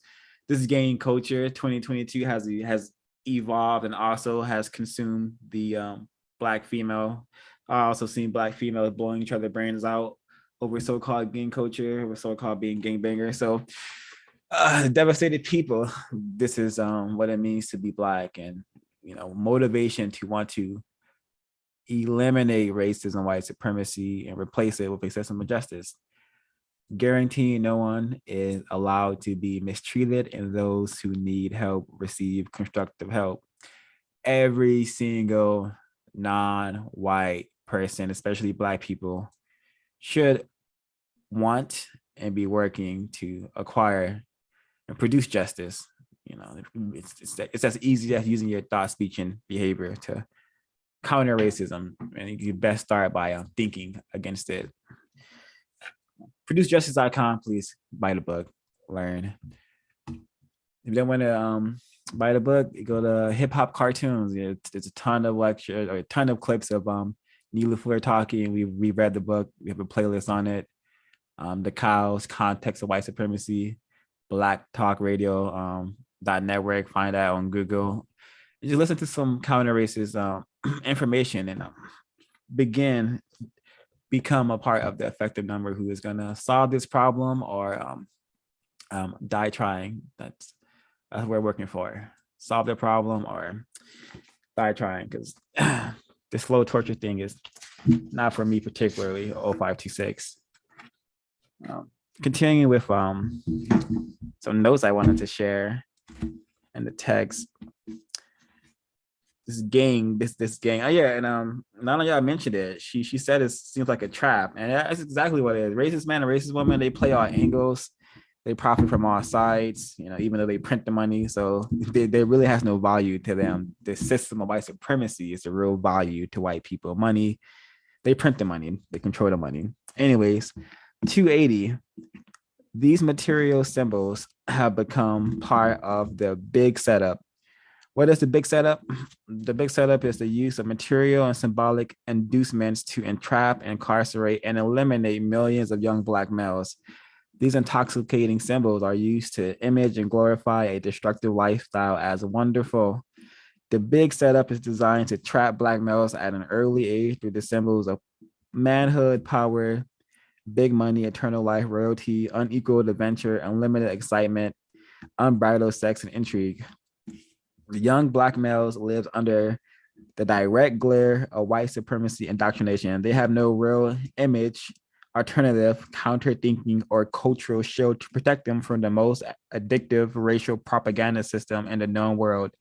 this gang culture 2022 has evolved and also has consumed the black female. I also seen black females blowing each other brains out over so-called gang culture, over so-called being gangbangers. So devastated people, this is what it means to be black, and motivation to want to eliminate racism, white supremacy, and replace it with a system of justice, guaranteeing no one is allowed to be mistreated and those who need help receive constructive help. Every single non-white person, especially black people, should want and be working to acquire and produce justice. It's as easy as using your thought, speech, and behavior to counter racism, and you best start by thinking against it. ProduceJustice.com, please buy the book, learn. If you don't want to buy the book, go to hip hop cartoons. There's a ton of lectures or a ton of clips of Neely Fuller talking. We read the book. We have a playlist on it. The Cows, Context of White Supremacy, Black Talk Radio, .network. Find that on Google. You just listen to some counter racist information and become a part of the effective number who is going to solve this problem or die trying. That's what we're working for. Solve the problem or die trying, because the slow torture thing is not for me particularly. 0526. Continuing with some notes I wanted to share in the text. This gang. Oh yeah, and none of y'all mentioned it. She said it seems like a trap, and that's exactly what it is. Racist man and racist woman, they play all angles. They profit from all sides, even though they print the money. So they really has no value to them. The system of white supremacy is the real value to white people. Money, they print the money, they control the money. Anyways, 280. These material symbols have become part of the big setup. What is the big setup? The big setup is the use of material and symbolic inducements to entrap, incarcerate, and eliminate millions of young black males. These intoxicating symbols are used to image and glorify a destructive lifestyle as wonderful. The big setup is designed to trap black males at an early age through the symbols of manhood, power, big money, eternal life, royalty, unequaled adventure, unlimited excitement, unbridled sex, and intrigue. The young black males live under the direct glare of white supremacy indoctrination. They have no real image, alternative, counter-thinking, or cultural shield to protect them from the most addictive racial propaganda system in the known world.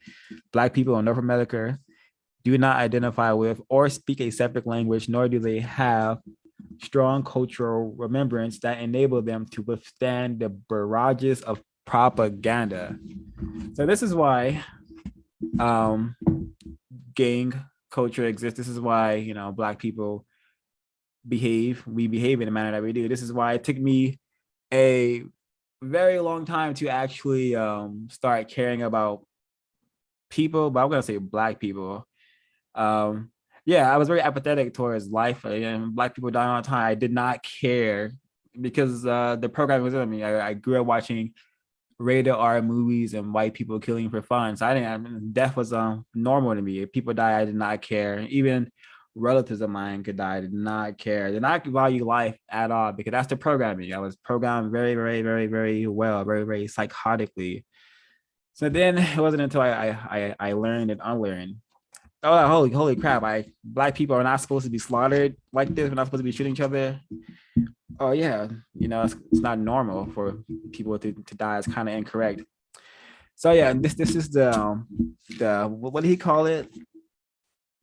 Black people in North America do not identify with or speak a separate language, nor do they have strong cultural remembrance that enable them to withstand the barrages of propaganda. So this is why gang culture exists. This is why black people behave in the manner that we do. This is why it took me a very long time to actually start caring about people, but I'm gonna say black people. I was very apathetic towards life, and black people dying all the time. I did not care because the program was in me. I grew up watching rated R movies and white people killing for fun. So death was normal to me. If people die, I did not care. Even relatives of mine could die, I did not care. I did not value life at all because that's the programming. I was programmed very, very, very, very well, very, very psychotically. So then it wasn't until I learned and unlearned oh, holy crap! Black people are not supposed to be slaughtered like this. We're not supposed to be shooting each other. Oh yeah, it's not normal for people to die. It's kind of incorrect. So yeah, this is the what do he call it?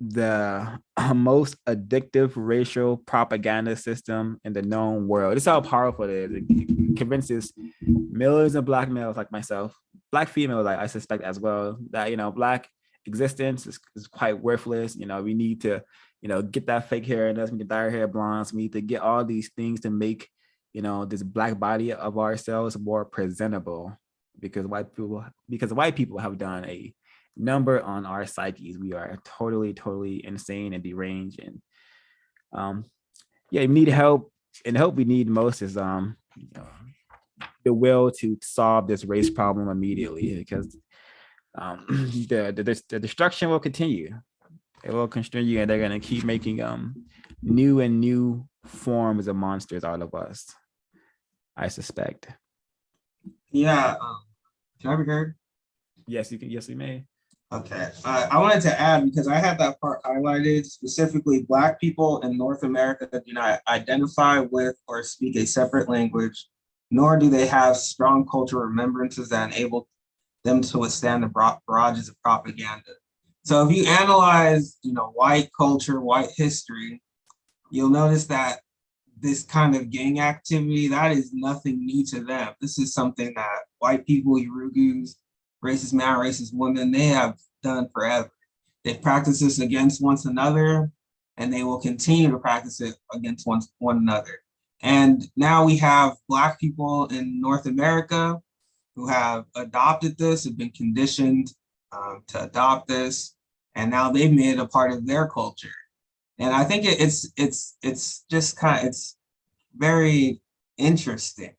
The most addictive racial propaganda system in the known world. This is how powerful it is. It convinces millions of black males like myself, black females, I suspect as well, that black existence is quite worthless. We need to, get that fake hair and us, we need to dye our hair blonde. We need to get all these things to make, this black body of ourselves more presentable because white people have done a number on our psyches. We are totally insane and deranged. And yeah, we need help. And the help we need most is the will to solve this race problem immediately, because the destruction will continue. It will continue, and they're gonna keep making new forms of monsters out of us, I suspect. Yeah. Can I be heard? Yes, you can. Yes, we may. Okay. I wanted to add, because I had that part highlighted, specifically Black people in North America do not identify with or speak a separate language, nor do they have strong cultural remembrances that enable them to withstand the barrages of propaganda. So if you analyze, white culture, white history, you'll notice that this kind of gang activity, that is nothing new to them. This is something that white people, Urugus, racist man, racist women, they have done forever. They've practiced this against one another, and they will continue to practice it against one another. And now we have Black people in North America who have adopted this, have been conditioned to adopt this, and now they've made it a part of their culture. And I think it's just it's very interesting,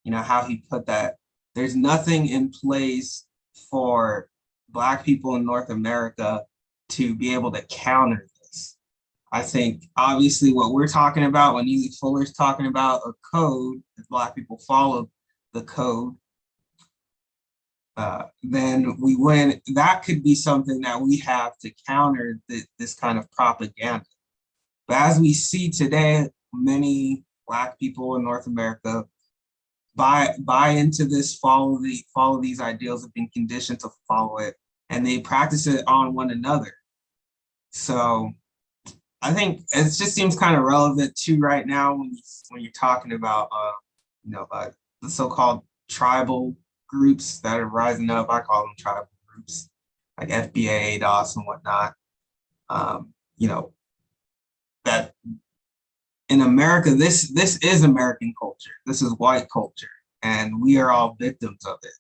how he put that. There's nothing in place for Black people in North America to be able to counter this. I think obviously what we're talking about, when Easy Fuller's talking about a code, if Black people follow the code, then we win. That could be something that we have to counter this kind of propaganda. But as we see today, many Black people in North America buy into this, follow these ideals, have been conditioned to follow it, and they practice it on one another. So I think it just seems kind of relevant too right now when you're talking about the so-called tribal groups that are rising up. I call them tribal groups, like FBA, ADOS, and whatnot. That in America, this is American culture. This is white culture, and we are all victims of it.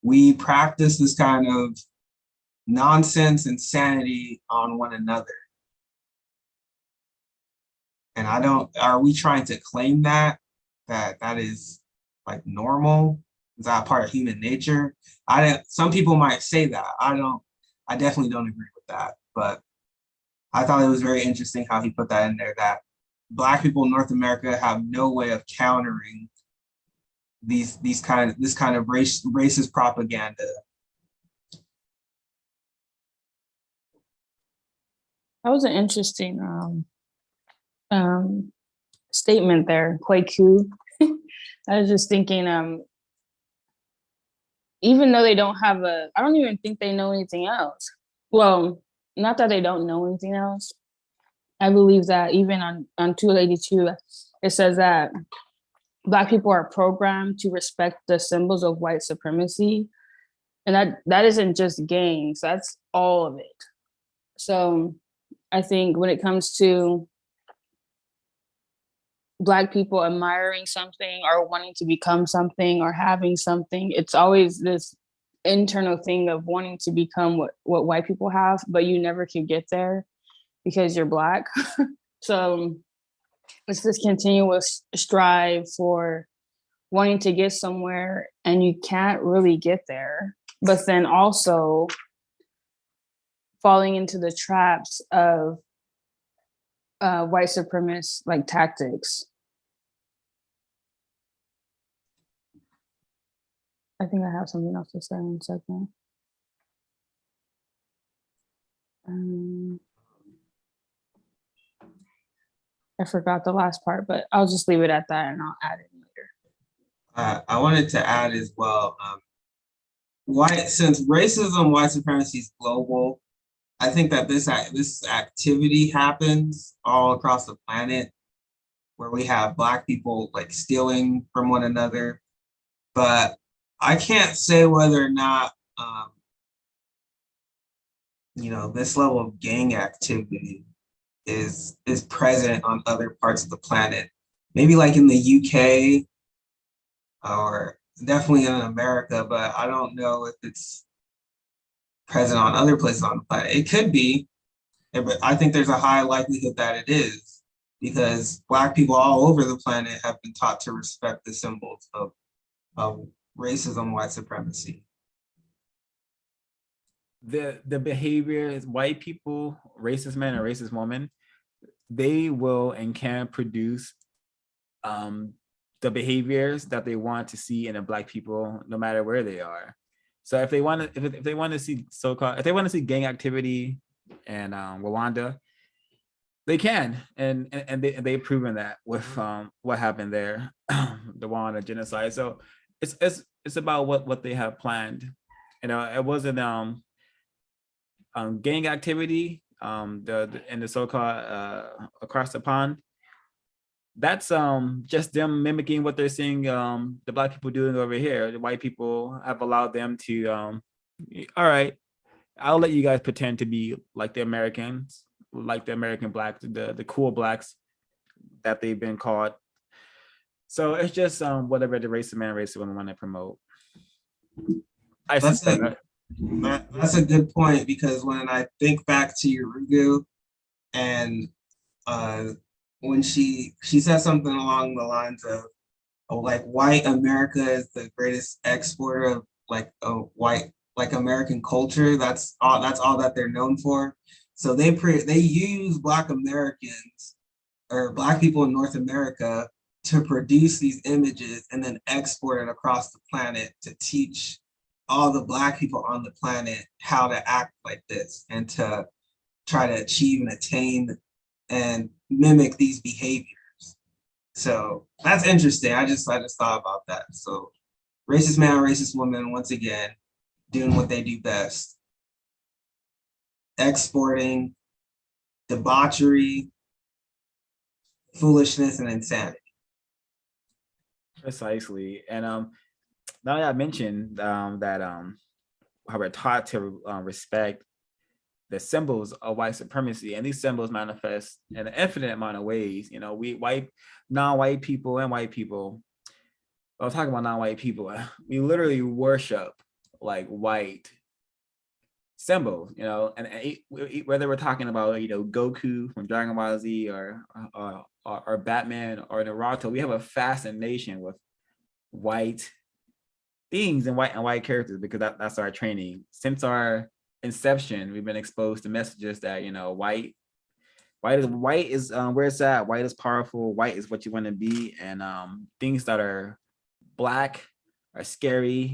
We practice this kind of nonsense, insanity on one another. And are we trying to claim that is like normal? Is that part of human nature? Some people might say that. I definitely don't agree with that. But I thought it was very interesting how he put that in there, that Black people in North America have no way of countering this kind of racist propaganda. That was an interesting statement there, quite cool. I was just thinking, even though they don't have I don't even think they know anything else. Well, not that they don't know anything else. I believe that even on 282, it says that Black people are programmed to respect the symbols of white supremacy. And that isn't just gangs, that's all of it. So I think when it comes to Black people admiring something or wanting to become something or having something, it's always this internal thing of wanting to become what white people have, but you never can get there because you're Black. So it's this continuous strive for wanting to get somewhere, and you can't really get there. But then also falling into the traps of white supremacist like tactics. I think I have something else to say in a second. I forgot the last part, but I'll just leave it at that and I'll add it later. I wanted to add as well, since racism, white supremacy is global, I think that this activity happens all across the planet, where we have Black people like stealing from one another. But I can't say whether or not, this level of gang activity is present on other parts of the planet. Maybe like in the UK or definitely in America, but I don't know if it's present on other places on the planet. It could be, but I think there's a high likelihood that it is, because Black people all over the planet have been taught to respect the symbols of racism, white supremacy. The behavior is white people, racist men and racist women, they will and can produce the behaviors that they want to see in the Black people, no matter where they are. So if they want to, if they want to see if they want to see gang activity in Rwanda, they can, and they've proven that with what happened there, the Rwanda genocide. So it's about what they have planned. It wasn't gang activity, in the so-called across the pond. That's just them mimicking what they're seeing the Black people doing over here. The white people have allowed them to, all right, I'll let you guys pretend to be like the Americans, like the American Blacks, the cool Blacks that they've been called. So it's just whatever the racist man, racist woman want to promote. That's a good point, because when I think back to Urugu, and when she said something along the lines of like white America is the greatest exporter of like a white American culture. That's all that they're known for. So they use Black Americans or Black people in North America to produce these images and then export it across the planet to teach all the Black people on the planet how to act like this and to try to achieve and attain and mimic these behaviors. So that's interesting. I just thought about that. So racist man, racist woman, once again, doing what they do best. Exporting debauchery, foolishness, and insanity. Precisely. And now that I mentioned that how we're taught to respect the symbols of white supremacy, and these symbols manifest in an infinite amount of ways. We non-white people and white people, I was talking about non-white people, we literally worship like white symbols, and whether we're talking about Goku from Dragon Ball Z or Batman or Naruto, we have a fascination with white things and white characters, because that's our training. Since our inception, we've been exposed to messages that white is where it's at. White is powerful. White is what you want to be, and things that are Black are scary.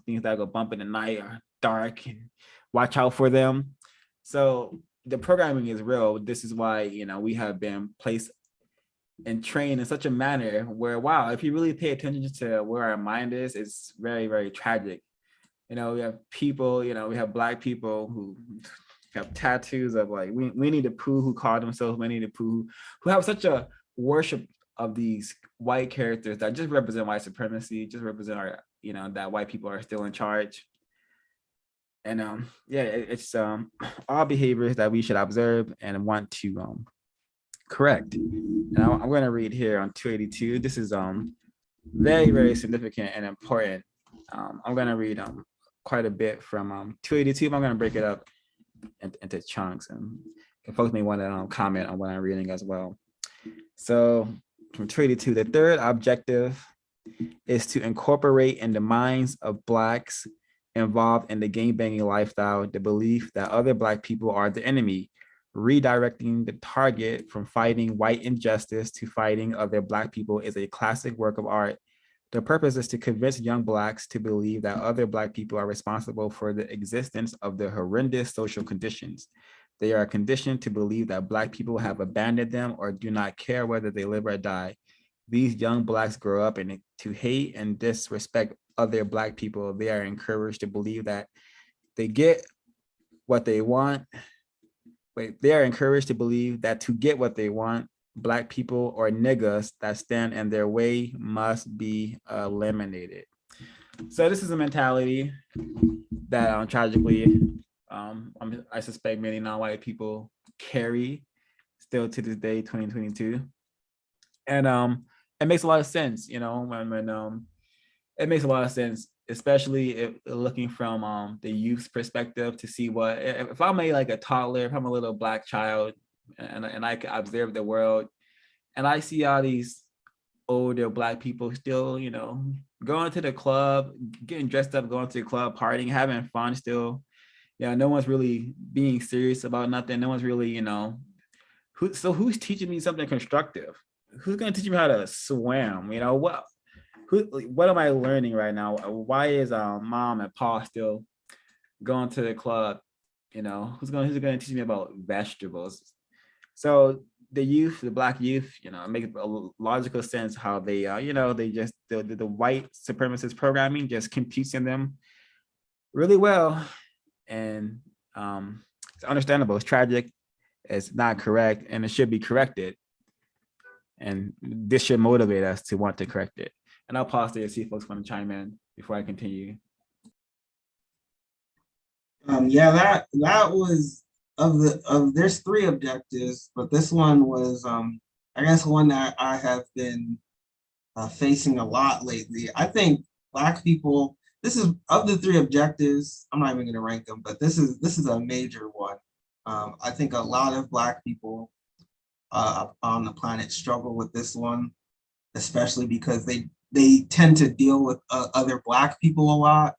Things that go bump in the night are dark, and watch out for them. So the programming is real. This is why we have been placed and trained in such a manner where, wow, if you really pay attention to where our mind is, it's very, very tragic. We have people, we have Black people who have tattoos of like Winnie the Pooh, who call themselves Winnie the Pooh, who have such a worship of these white characters that just represent white supremacy, just represent our, that white people are still in charge. And it's all behaviors that we should observe and want to correct. Now I'm going to read here on 282. This is very, very significant and important. I'm going to read quite a bit from 282. I'm going to break it up into chunks, and folks may want to comment on what I'm reading as well. So from 282, the third objective is to incorporate in the minds of Blacks involved in the gangbanging lifestyle the belief that other Black people are the enemy, redirecting the target from fighting white injustice to fighting other Black people is a classic work of art. The purpose is to convince young Blacks to believe that other Black people are responsible for the existence of the horrendous social conditions They are conditioned to believe that Black people have abandoned them or do not care whether they live or die. These young Blacks grow up to hate and disrespect other Black people. They are encouraged to believe that they get what they want. They are encouraged to believe that to get what they want, Black people or niggas that stand in their way must be eliminated. So this is a mentality that tragically, I suspect many non-white people carry still to this day, 2022. And it makes a lot of sense, when it makes a lot of sense, especially if looking from the youth's perspective to see what, if I'm a toddler, if I'm a little Black child and I observe the world and I see all these older Black people still, going to the club, getting dressed up, going to the club, partying, having fun still. No one's really being serious about nothing. No one's really, who's teaching me something constructive? Who's going to teach me how to swim? What am I learning right now? Why is mom and pa still going to the club? Who's going to teach me about vegetables? So the Black youth, it makes a logical sense how they, they just, the white supremacist programming just computes in them really well. And it's understandable, it's tragic, it's not correct, and it should be corrected. And this should motivate us to want to correct it. And I'll pause there to see if folks want to chime in before I continue. Yeah, that was there's 3 objectives, but this one was I guess one that I have been facing a lot lately. I think Black people, this is of the 3 objectives, I'm not even going to rank them, but this is a major one. I think a lot of Black people on the planet struggle with this one, especially because they tend to deal with other Black people a lot.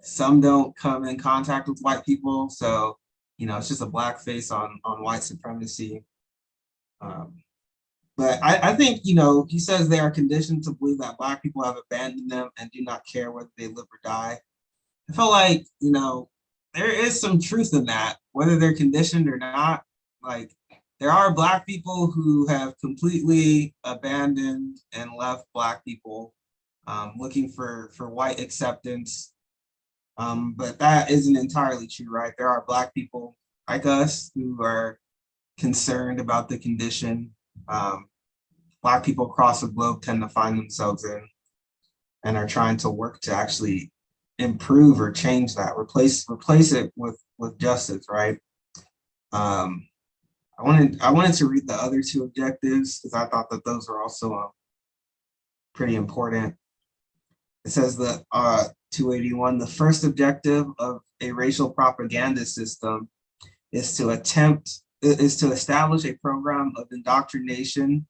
Some don't come in contact with white people, so it's just a Black face on white supremacy. But I think he says they are conditioned to believe that Black people have abandoned them and do not care whether they live or die. I feel like there is some truth in that, whether they're conditioned or not. Like, there are Black people who have completely abandoned and left Black people looking for white acceptance. But that isn't entirely true, right? There are Black people like us who are concerned about the condition Black people across the globe tend to find themselves in, and are trying to work to actually improve or change that, replace it with justice, right? I wanted to read the other 2 objectives because I thought that those were also pretty important. It says that 281, the first objective of a racial propaganda system is to establish a program of indoctrination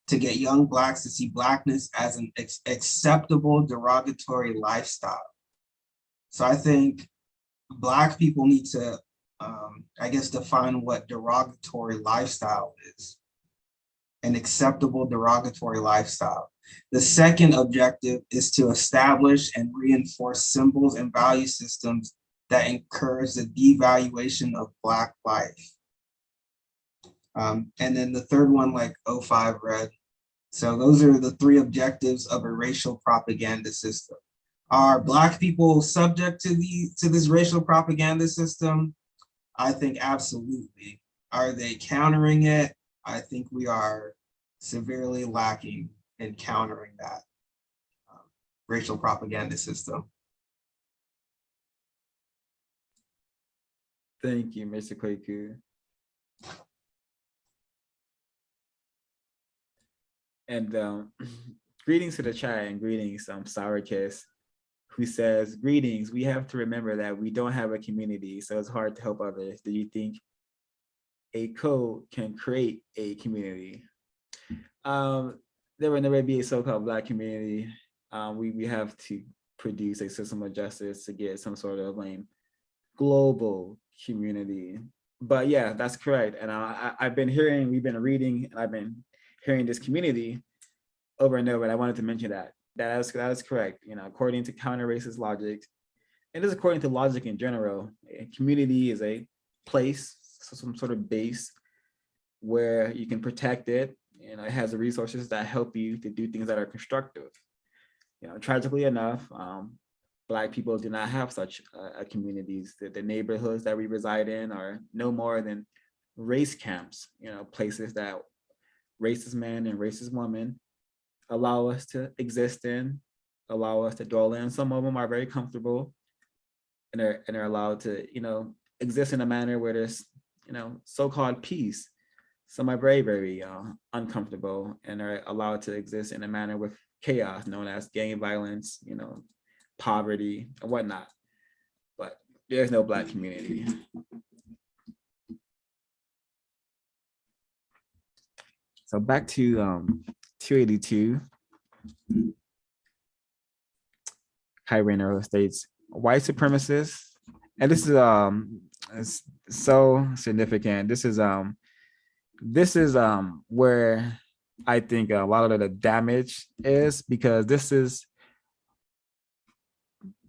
to get young Blacks to see Blackness as an acceptable derogatory lifestyle. So I think Black people need to, I guess, define what derogatory lifestyle is. An acceptable derogatory lifestyle. The second objective is to establish and reinforce symbols and value systems that encourage the devaluation of Black life. And then the third one, like 05 read. So those are the 3 objectives of a racial propaganda system. Are Black people subject to this racial propaganda system? I think absolutely. Are they countering it? I think we are severely lacking in countering that racial propaganda system. Thank you, Mr. Kweku. And greetings to the chat, and greetings, Sour Kiss, who says, greetings, we have to remember that we don't have a community, so it's hard to help others. Do you think a code can create a community? There will never be a so-called Black community. We have to produce a system of justice to get some sort of global community. But yeah, that's correct. And we've been reading, and I've been hearing this community over and over, and I wanted to mention that is correct. According to counter-racist logic, and this is according to logic in general, a community is a place, so some sort of base where you can protect it. You know, it has the resources that help you to do things that are constructive. You know, tragically enough, Black people do not have such communities. The neighborhoods that we reside in are no more than race camps, you know, places that racist men and racist women allow us to exist in, allow us to dwell in. Some of them are very comfortable and are allowed to, you know, exist in a manner where there's, you know, so-called peace. Some are very, very uncomfortable and are allowed to exist in a manner with chaos, known as gang violence, you know, poverty and whatnot. But there's no Black community. So back to 282. Khari Enaharo states, white supremacists, and this is so significant. This is where I think a lot of the damage is, because this is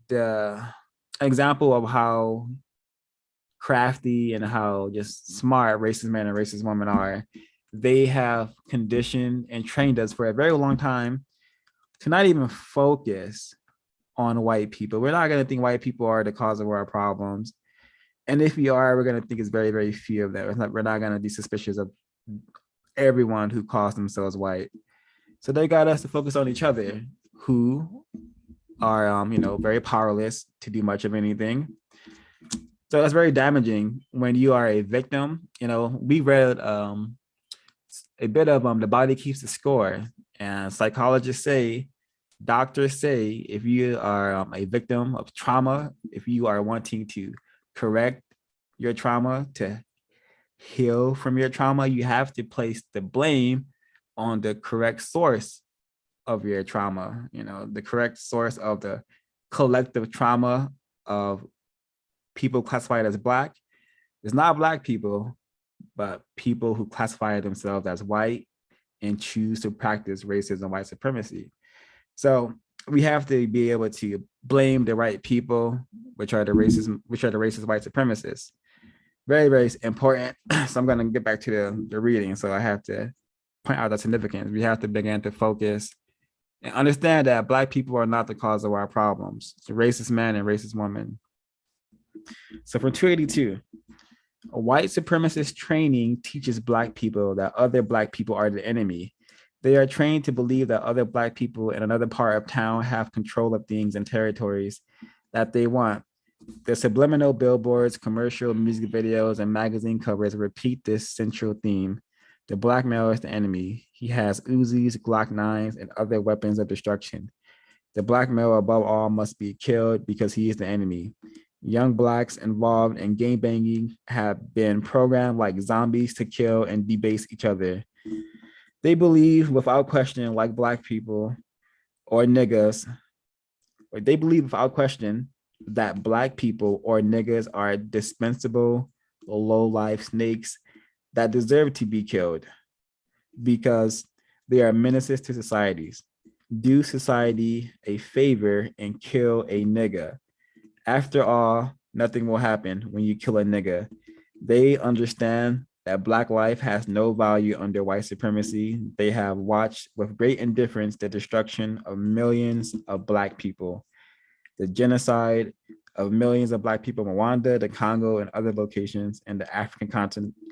the example of how crafty and how just smart racist men and racist women are. They have conditioned and trained us for a very long time to not even focus on white people. We're not going to think white people are the cause of our problems. And if we are, we're going to think it's very, very few of them. We're not going to be suspicious of everyone who calls themselves white. So they got us to focus on each other, who are, you know, very powerless to do much of anything. So that's very damaging when you are a victim. You know, we read a bit of The Body Keeps the Score, and psychologists say, doctors say, if you are a victim of trauma, if you are wanting to correct your trauma, to heal from your trauma, you have to place the blame on the correct source of your trauma, you know, the correct source of the collective trauma of people classified as Black. It's not Black people, but people who classify themselves as white and choose to practice racism, white supremacy. So we have to be able to blame the right people, which are the racist white supremacists. Very, very important. So I'm going to get back to the reading. So I have to point out the significance. We have to begin to focus and understand that Black people are not the cause of our problems. It's racist men and racist women. So from 282, a white supremacist training teaches Black people that other Black people are the enemy. They are trained to believe that other Black people in another part of town have control of things and territories that they want. The subliminal billboards, commercial music videos, and magazine covers repeat this central theme. The Black male is the enemy. He has Uzis, Glock 9s, and other weapons of destruction. The Black male above all must be killed because he is the enemy. Young Blacks involved in gang banging have been programmed like zombies to kill and debase each other. They believe without question, like Black people or niggas, or they believe without question that Black people or niggas are dispensable, low-life snakes that deserve to be killed because they are menaces to societies. Do society a favor and kill a nigga. After all, nothing will happen when you kill a nigga. They understand that Black life has no value under white supremacy. They have watched with great indifference the destruction of millions of Black people, the genocide of millions of Black people in Rwanda, the Congo, and other locations in the African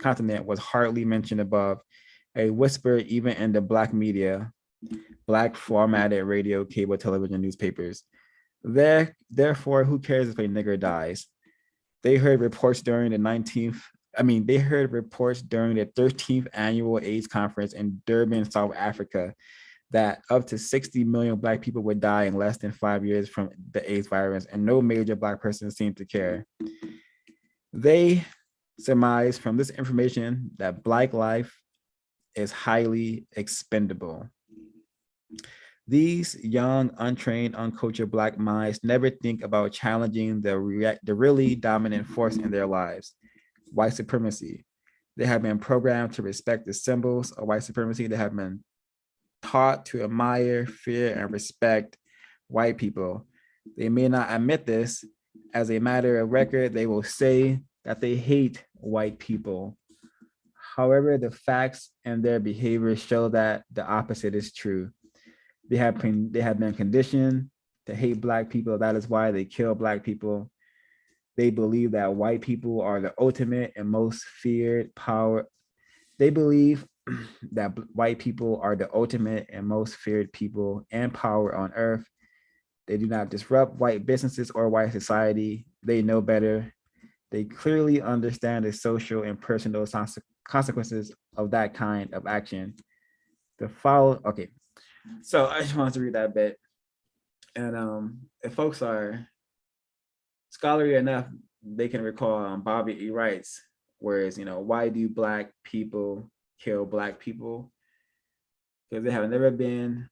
continent was hardly mentioned above, a whisper even in the Black media, Black formatted radio, cable, television, newspapers. Therefore, who cares if a nigger dies? They heard reports during the 13th annual AIDS conference in Durban, South Africa, that up to 60 million Black people would die in less than 5 years from the AIDS virus, and no major Black person seemed to care. They surmise from this information that Black life is highly expendable. These young, untrained, uncultured Black minds never think about challenging the really dominant force in their lives, white supremacy. They have been programmed to respect the symbols of white supremacy. They have been taught to admire, fear, and respect white people. They may not admit this. As a matter of record, they will say that they hate white people. However, the facts and their behavior show that the opposite is true. They have been conditioned to hate Black people. That is why they kill Black people. They believe that white people are the ultimate and most feared power. They believe that white people are the ultimate and most feared people and power on earth. They do not disrupt white businesses or white society. They know better. They clearly understand the social and personal consequences of that kind of action. Okay, so I just wanted to read that bit. And if folks are scholarly enough, they can recall Bobby E. Wright's, whereas, why do Black people kill Black people? Because they have never been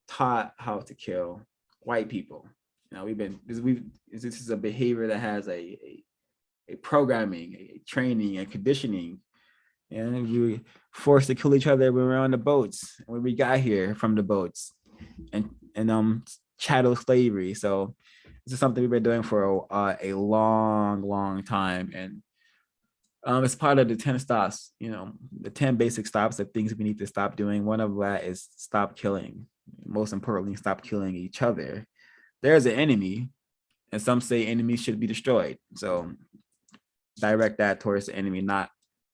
taught how to kill white people. This is a behavior that has a programming, a training, a conditioning. And we were forced to kill each other when we were on the boats, when we got here from the boats, and chattel slavery. So this is something we've been doing for a long time. And it's part of the 10 stops, the 10 basic stops of things we need to stop doing. One of that is stop killing. Most importantly, stop killing each other. There's an enemy, and some say enemies should be destroyed. So direct that towards the enemy, not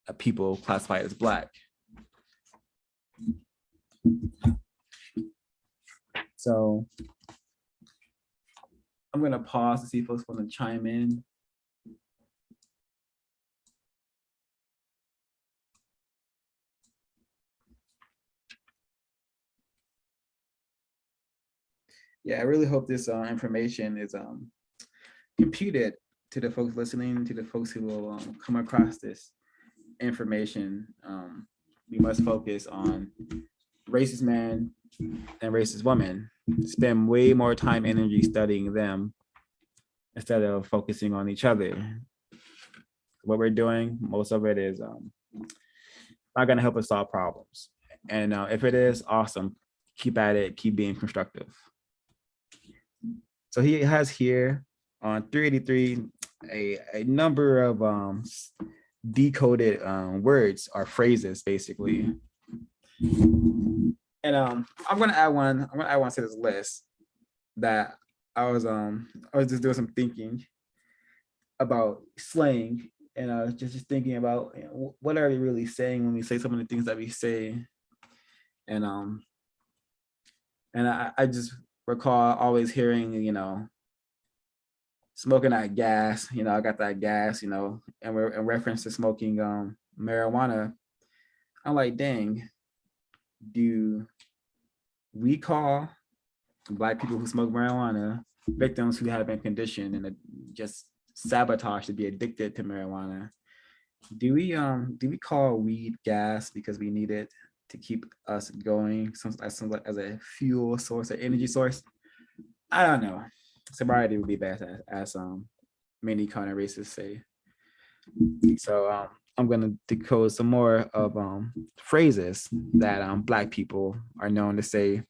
a people classified as Black. So I'm going to pause to see if folks want to chime in. Yeah, I really hope this information is computed to the folks listening, to the folks who will come across this information. We must focus on racist men and racist women. Spend way more time, energy studying them instead of focusing on each other. What we're doing, most of it is not going to help us solve problems. And if it is, awesome. Keep at it. Keep being constructive. So he has here on 383 a number of decoded words or phrases, basically. And I'm gonna add one to this list that I was just doing some thinking about slang, and I was just thinking about what are we really saying when we say some of the things that we say. And I just recall always hearing, smoking that gas, I got that gas, and we're in reference to smoking marijuana. I'm like, dang, do we call Black people who smoke marijuana victims who have been conditioned and just sabotaged to be addicted to marijuana? Do we call weed gas because we need it to keep us going as a fuel source, an energy source? I don't know. Sobriety would be best, as many counter-racists say. So I'm gonna decode some more of phrases that Black people are known to say.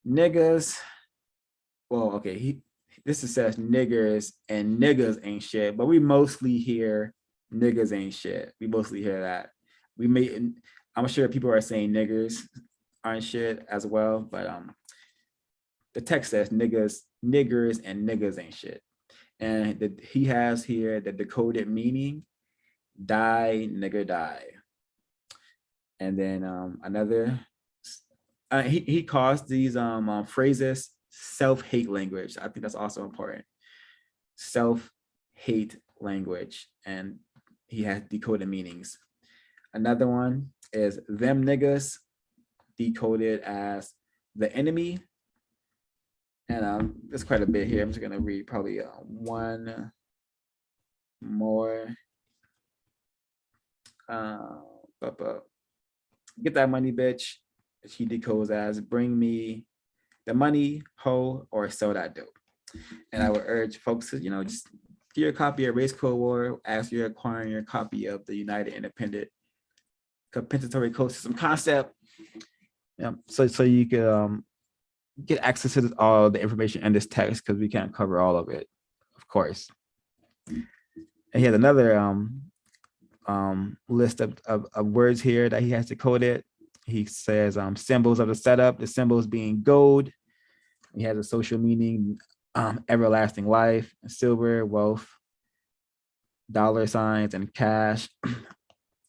Niggas. Well, okay. This says niggers and niggas ain't shit, but we mostly hear niggas ain't shit. We mostly hear that. I'm sure people are saying niggers aren't shit as well, but the text says niggers and niggas ain't shit. And he has here the decoded meaning: die, nigger, die. And then another, he calls these phrases self-hate language. I think that's also important. Self-hate language, and he has decoded meanings. Another one is them niggas, decoded as the enemy. And there's quite a bit here. I'm just gonna read probably one more. Get that money, bitch. He decodes as bring me the money, hoe, or sell that dope. And I would urge folks to, just get your copy of Race Code War as you're acquiring your copy of the United Independent Compensatory Code System Concept. So you could get access to all the information in this text, because we can't cover all of it, of course. And he has another list of words here that he has decoded. He says symbols of the setup, the symbols being gold. He has a social meaning, everlasting life, silver, wealth, dollar signs, and cash.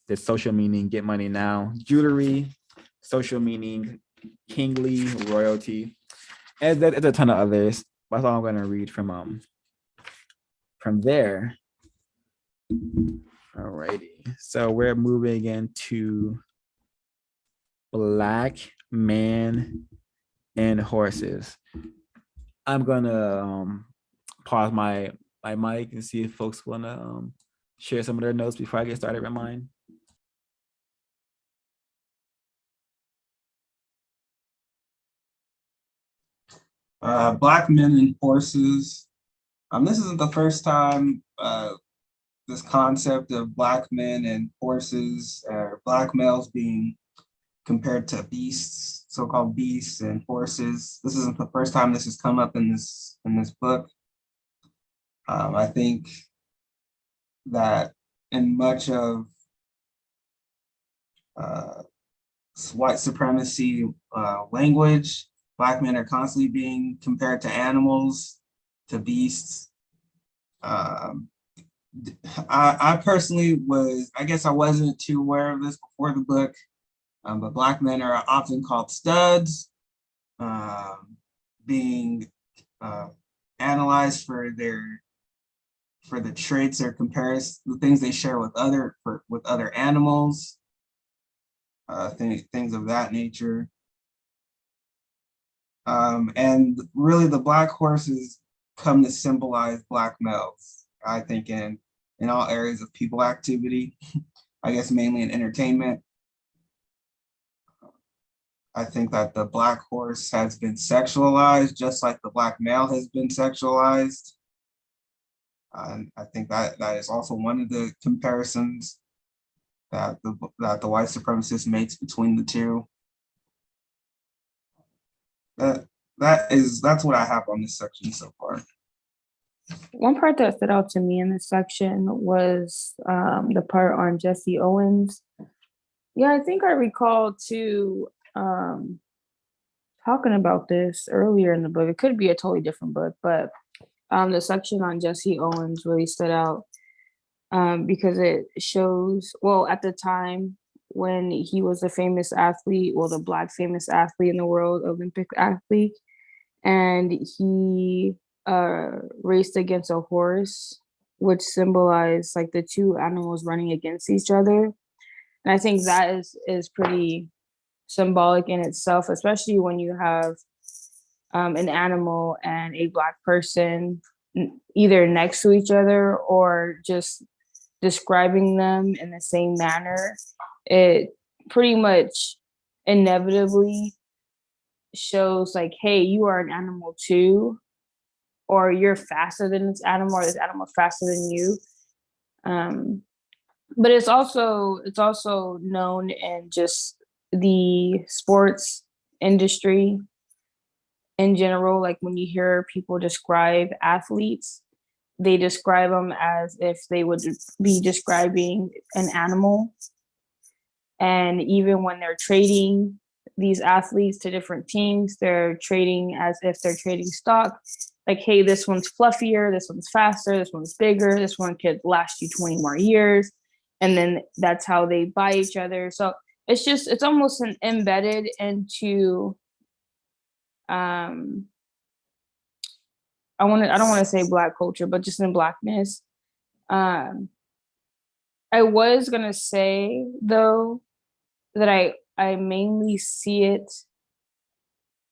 The social meaning, get money now. Jewelry, social meaning, kingly, royalty. And there's a ton of others. That's all I'm going to read from there. Alrighty. So we're moving into Black Man and Horses. I'm gonna pause my mic and see if folks want to share some of their notes before I get started with mine. Black Men and Horses. This isn't the first time this concept of black men and horses, or black males being compared to beasts, so-called beasts and horses. This isn't the first time this has come up in this book. I think that in much of white supremacy language, Black men are constantly being compared to animals, to beasts. I personally I guess I wasn't too aware of this before the book, but Black men are often called studs, being analyzed for the traits or comparison, the things they share with other animals, things of that nature. And really the black horses come to symbolize black males, I think, in all areas of people activity, I guess mainly in entertainment. I think that the black horse has been sexualized, just like the black male has been sexualized. And I think that is also one of the comparisons that the white supremacist makes between the two. That's what I have on this section so far. One part that stood out to me in this section was the part on Jesse Owens. Yeah, I think I recall too talking about this earlier in the book. It could be a totally different book, but the section on Jesse Owens really stood out because it shows, well, at the time when he was a famous athlete, well, the black famous athlete in the world, Olympic athlete, and he raced against a horse, which symbolized like the two animals running against each other. And I think that is pretty symbolic in itself, especially when you have an animal and a black person either next to each other or just describing them in the same manner. It pretty much inevitably shows like, hey, you are an animal too, or you're faster than this animal, or this animal faster than you. But it's also known in just the sports industry in general. Like when you hear people describe athletes, they describe them as if they would be describing an animal. And even when they're trading these athletes to different teams, they're trading as if they're trading stock. Like, hey, this one's fluffier, this one's faster, this one's bigger, this one could last you 20 more years. And then that's how they buy each other. So it's almost embedded into, I don't want to say black culture, but just in blackness. I was gonna say though that I mainly see it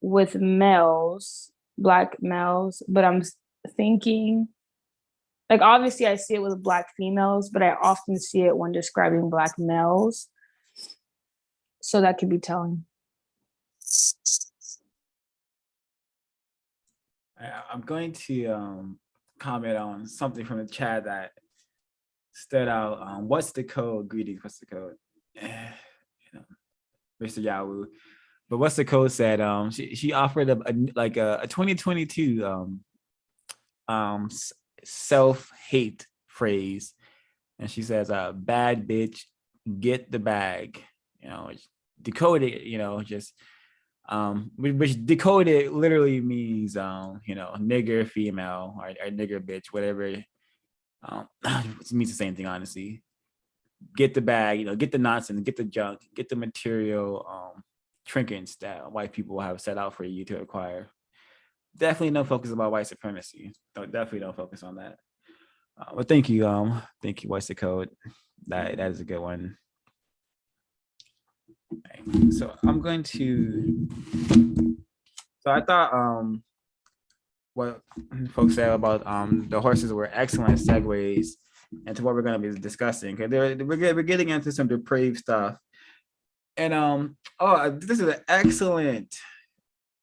with males, black males, but I'm thinking, like, obviously I see it with black females, but I often see it when describing black males. So that could be telling. I'm going to comment on something from the chat that stood out. What's the code? Greetings, what's the code? Mr. Yahoo. But what's the code said? She offered a 2022 self-hate phrase and she says, "Bad bitch, get the bag." Decode it. Just which decoded literally means nigger female or nigger bitch, whatever. It means the same thing, honestly. Get the bag, get the nonsense, get the junk, get the material trinkets that white people have set out for you to acquire. Definitely no focus about white supremacy. Definitely don't focus on that. But thank you, White Decode. That is a good one. Okay. So I'm going to. So I thought what folks said about the horses were excellent segues into what we're going to be discussing. Okay, we're getting into some depraved stuff, and this is an excellent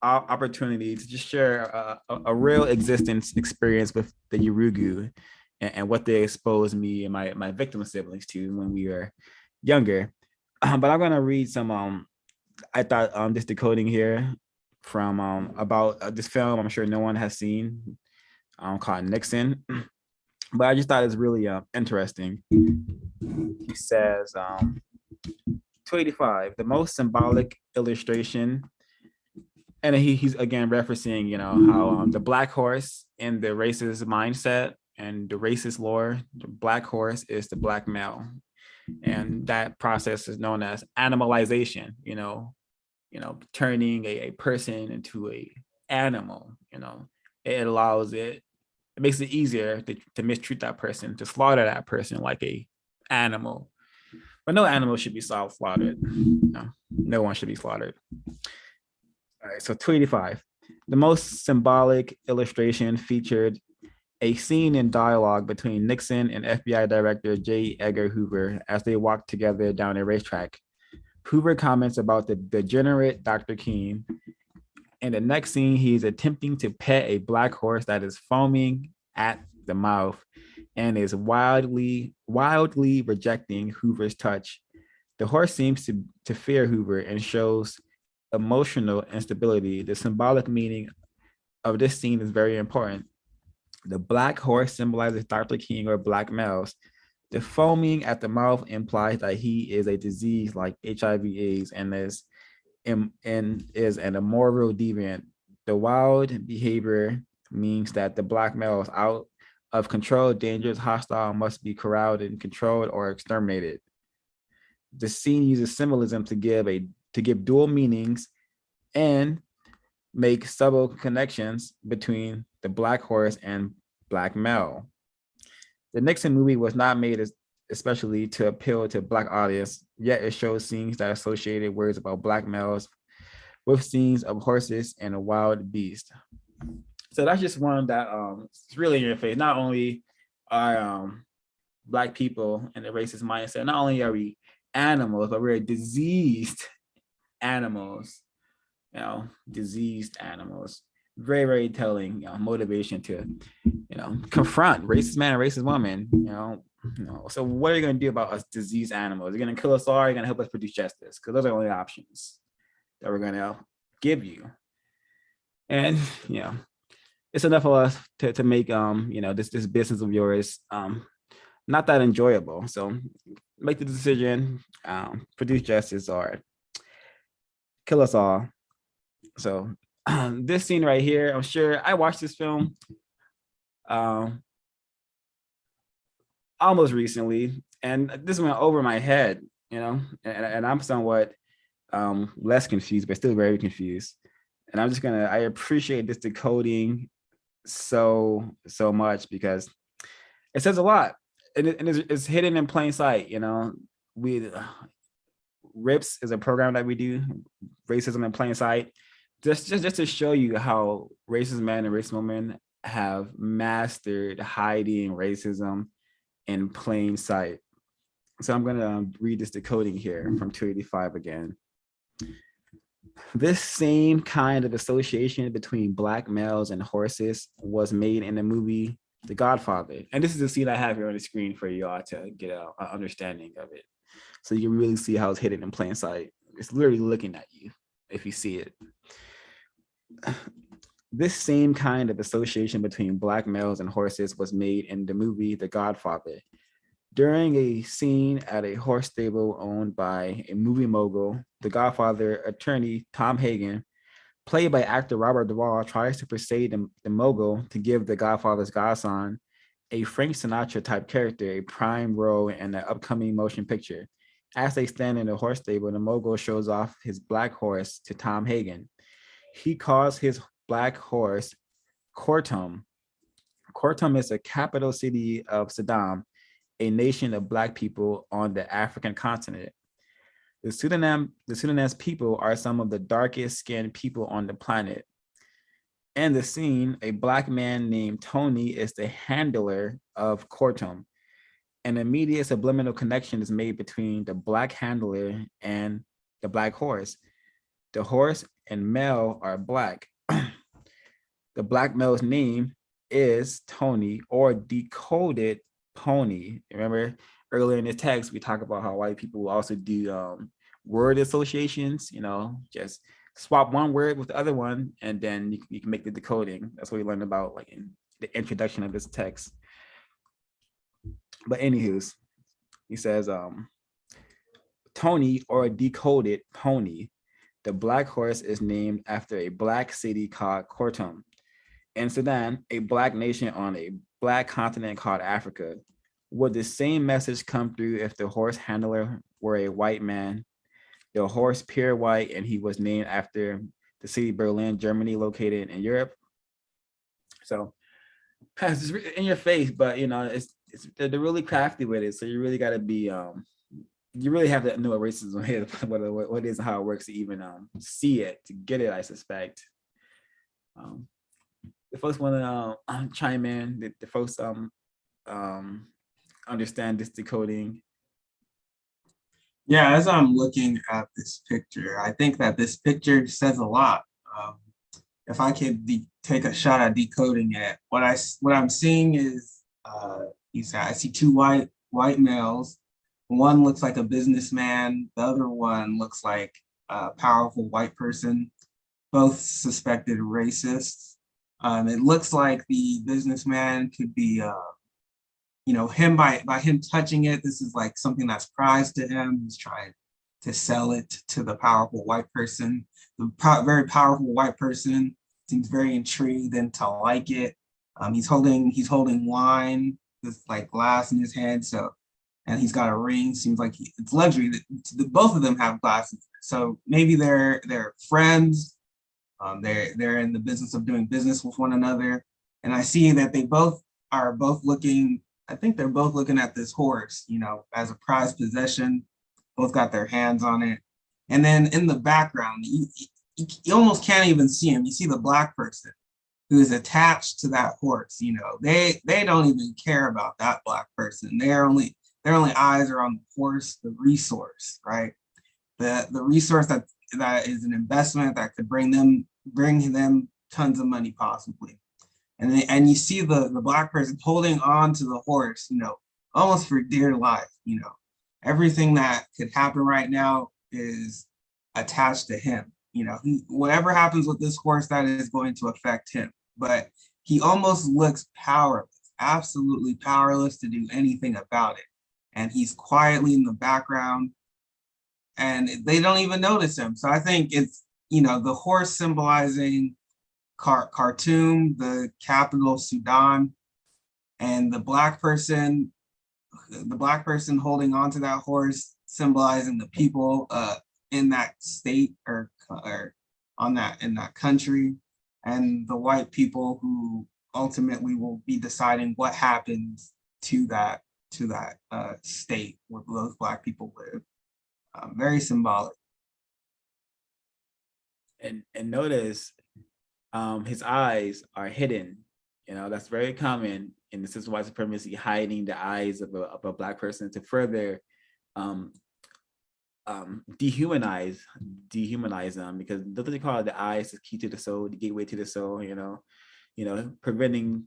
opportunity to just share a real existence experience with the Yurugu and what they exposed me and my victim siblings to when we were younger. But I'm going to read some I thought this decoding here from about this film I'm sure no one has seen called Nixon, but I just thought it's really interesting. He says 285, the most symbolic illustration, and he's again referencing how the black horse in the racist mindset and the racist lore, the black horse is the black male, and that process is known as animalization. Turning a person into a animal. It allows it makes it easier to mistreat that person, to slaughter that person like a animal. But no animal should be slaughtered. No one should be slaughtered. All right, so 285. The most symbolic illustration featured a scene in dialogue between Nixon and FBI Director J. Edgar Hoover as they walked together down a racetrack. Hoover comments about the degenerate Dr. King. In the next scene, he's attempting to pet a black horse that is foaming at the mouth and is wildly rejecting Hoover's touch. The horse seems to fear Hoover and shows emotional instability. The symbolic meaning of this scene is very important. The black horse symbolizes Dr. King or black males. The foaming at the mouth implies that he is a disease like HIV/AIDS and is an immoral deviant. The wild behavior means that the black male is out of control, dangerous, hostile, must be corralled and controlled or exterminated. The scene uses symbolism to give dual meanings and make subtle connections between the black horse and black male. The Nixon movie was not made especially to appeal to Black audience, yet it shows scenes that associated words about black males with scenes of horses and a wild beast. So that's just one that it's really in your face. Not only are Black people in the racist mindset, not only are we animals, but we're diseased animals, diseased animals. Very, very telling, motivation to, confront racist man and racist woman, So what are you going to do about us diseased animals? You're going to kill us all, or you're going to help us produce justice? Because those are the only options that we're going to give you. And, it's enough of us to make, this business of yours not that enjoyable. So make the decision, produce justice, or kill us all. So this scene right here, I'm sure I watched this film almost recently, and this went over my head, and I'm somewhat less confused, but still very confused. And I appreciate this decoding so much because it says a lot, and it's hidden in plain sight. RIPS is a program that we do, racism in plain sight. Just to show you how racist men and racist women have mastered hiding racism in plain sight. So I'm gonna read this decoding here from 285 again. This same kind of association between Black males and horses was made in the movie The Godfather. And this is the scene I have here on the screen for you all to get an understanding of it. So you can really see how it's hidden in plain sight. It's literally looking at you if you see it. This same kind of association between Black males and horses was made in the movie The Godfather. During a scene at a horse stable owned by a movie mogul, the Godfather attorney Tom Hagen, played by actor Robert Duvall, tries to persuade the mogul to give the Godfather's godson, a Frank Sinatra type character, a prime role in the upcoming motion picture. As they stand in the horse stable, the mogul shows off his black horse to Tom Hagen. He calls his black horse Khartoum. Khartoum is a capital city of Sudan, a nation of black people on the African continent. The Sudanese people are some of the darkest skinned people on the planet. In the scene, a black man named Tony is the handler of Khartoum. An immediate subliminal connection is made between the black handler and the black horse. The horse and male are black. The black male's name is Tony, or decoded pony. Remember earlier in the text, we talk about how white people also do word associations, just swap one word with the other one, and then you can make the decoding. That's what we learned about like in the introduction of this text. But anywho's, he says, Tony, or decoded pony. The black horse is named after a black city called Khartoum. In Sudan, a black nation on a black continent called Africa. Would the same message come through if the horse handler were a white man? The horse pure white, and he was named after the city Berlin, Germany, located in Europe. So it's in your face, but they're really crafty with it. So you really got to be you really have to know what racism is, what it is and how it works to even see it, to get it, I suspect. The folks want to chime in, the folks understand this decoding. Yeah, as I'm looking at this picture, I think that this picture says a lot. If I could take a shot at decoding it, what I'm seeing is, I see two white males. One looks like a businessman. The other one looks like a powerful white person. Both suspected racists. It looks like the businessman could be, him by him touching it. This is like something that's prized to him. He's trying to sell it to the powerful white person. The very powerful white person seems very intrigued and to like it. He's holding wine, this like glass in his hand. So, and he's got a ring. Seems like it's luxury. Both of them have glasses. So maybe they're friends. They're in the business of doing business with one another. And I see that they are both looking. I think they're both looking at this horse, as a prized possession. Both got their hands on it. And then in the background, you almost can't even see him. You see the black person who is attached to that horse. They don't even care about that black person. Their only eyes are on the horse, the resource, right? The resource that is an investment that could bring them tons of money possibly. And you see the black person holding on to the horse, almost for dear life. Everything that could happen right now is attached to him. Whatever happens with this horse, that is going to affect him. But he almost looks powerless, absolutely powerless to do anything about it. And he's quietly in the background, and they don't even notice him. So I think it's, the horse symbolizing Khartoum, the capital of Sudan, and the black person holding onto that horse symbolizing the people in that state or in that country, and the white people who ultimately will be deciding what happens to that state where those black people live. Very symbolic. And notice his eyes are hidden. That's very common in the system of white supremacy, hiding the eyes of a black person to further dehumanize them, because doesn't they call it the eyes the key to the soul, the gateway to the soul, preventing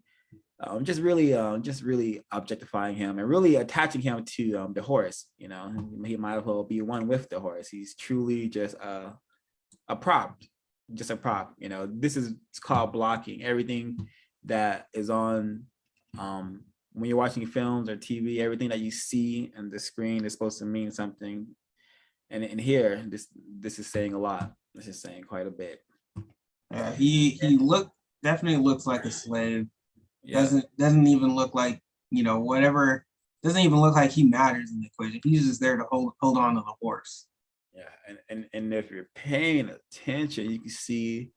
just really objectifying him and really attaching him to the horse. He might as well be one with the horse. He's truly just a prop. This is called blocking. Everything that is on when you're watching films or TV, everything that you see on the screen is supposed to mean something. And here, this is saying a lot. This is saying quite a bit. He definitely looks like a slave. Yeah. Doesn't even look like, whatever. Doesn't even look like he matters in the equation. He's just there to hold on to the horse. Yeah, and if you're paying attention, you can see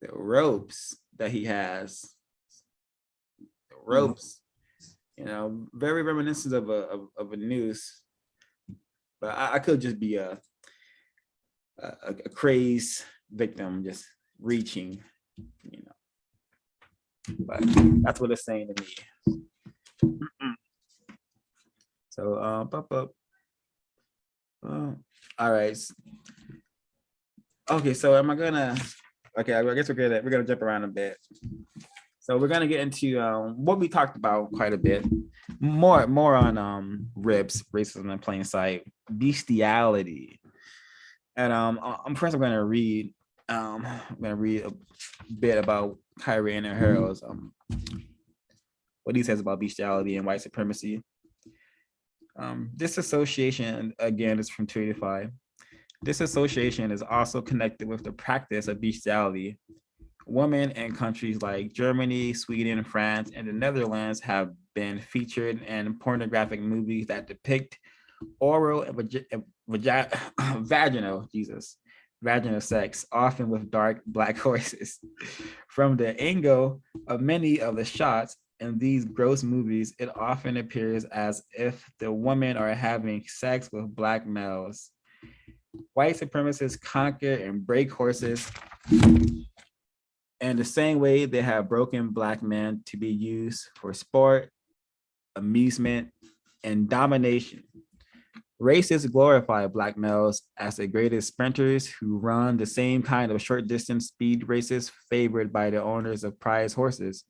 the ropes that he has. The ropes, very reminiscent of a noose. But I could just be a crazed victim, just reaching, But that's what it's saying to me. So, all right. Okay, so I guess we're gonna jump around a bit. So we're gonna get into what we talked about quite a bit, more on RIPS, racism in plain sight, bestiality, and first I'm gonna read a bit about Khari Enaharo's what he says about bestiality and white supremacy. This association, again, is from 285. This association is also connected with the practice of bestiality. Women in countries like Germany, Sweden, France, and the Netherlands have been featured in pornographic movies that depict oral and vaginal sex, often with dark black horses. From the angle of many of the shots in these gross movies, it often appears as if the women are having sex with black males. White supremacists conquer and break horses in the same way they have broken black men to be used for sport, amusement, and domination. Racists glorify black males as the greatest sprinters who run the same kind of short distance speed races favored by the owners of prize horses.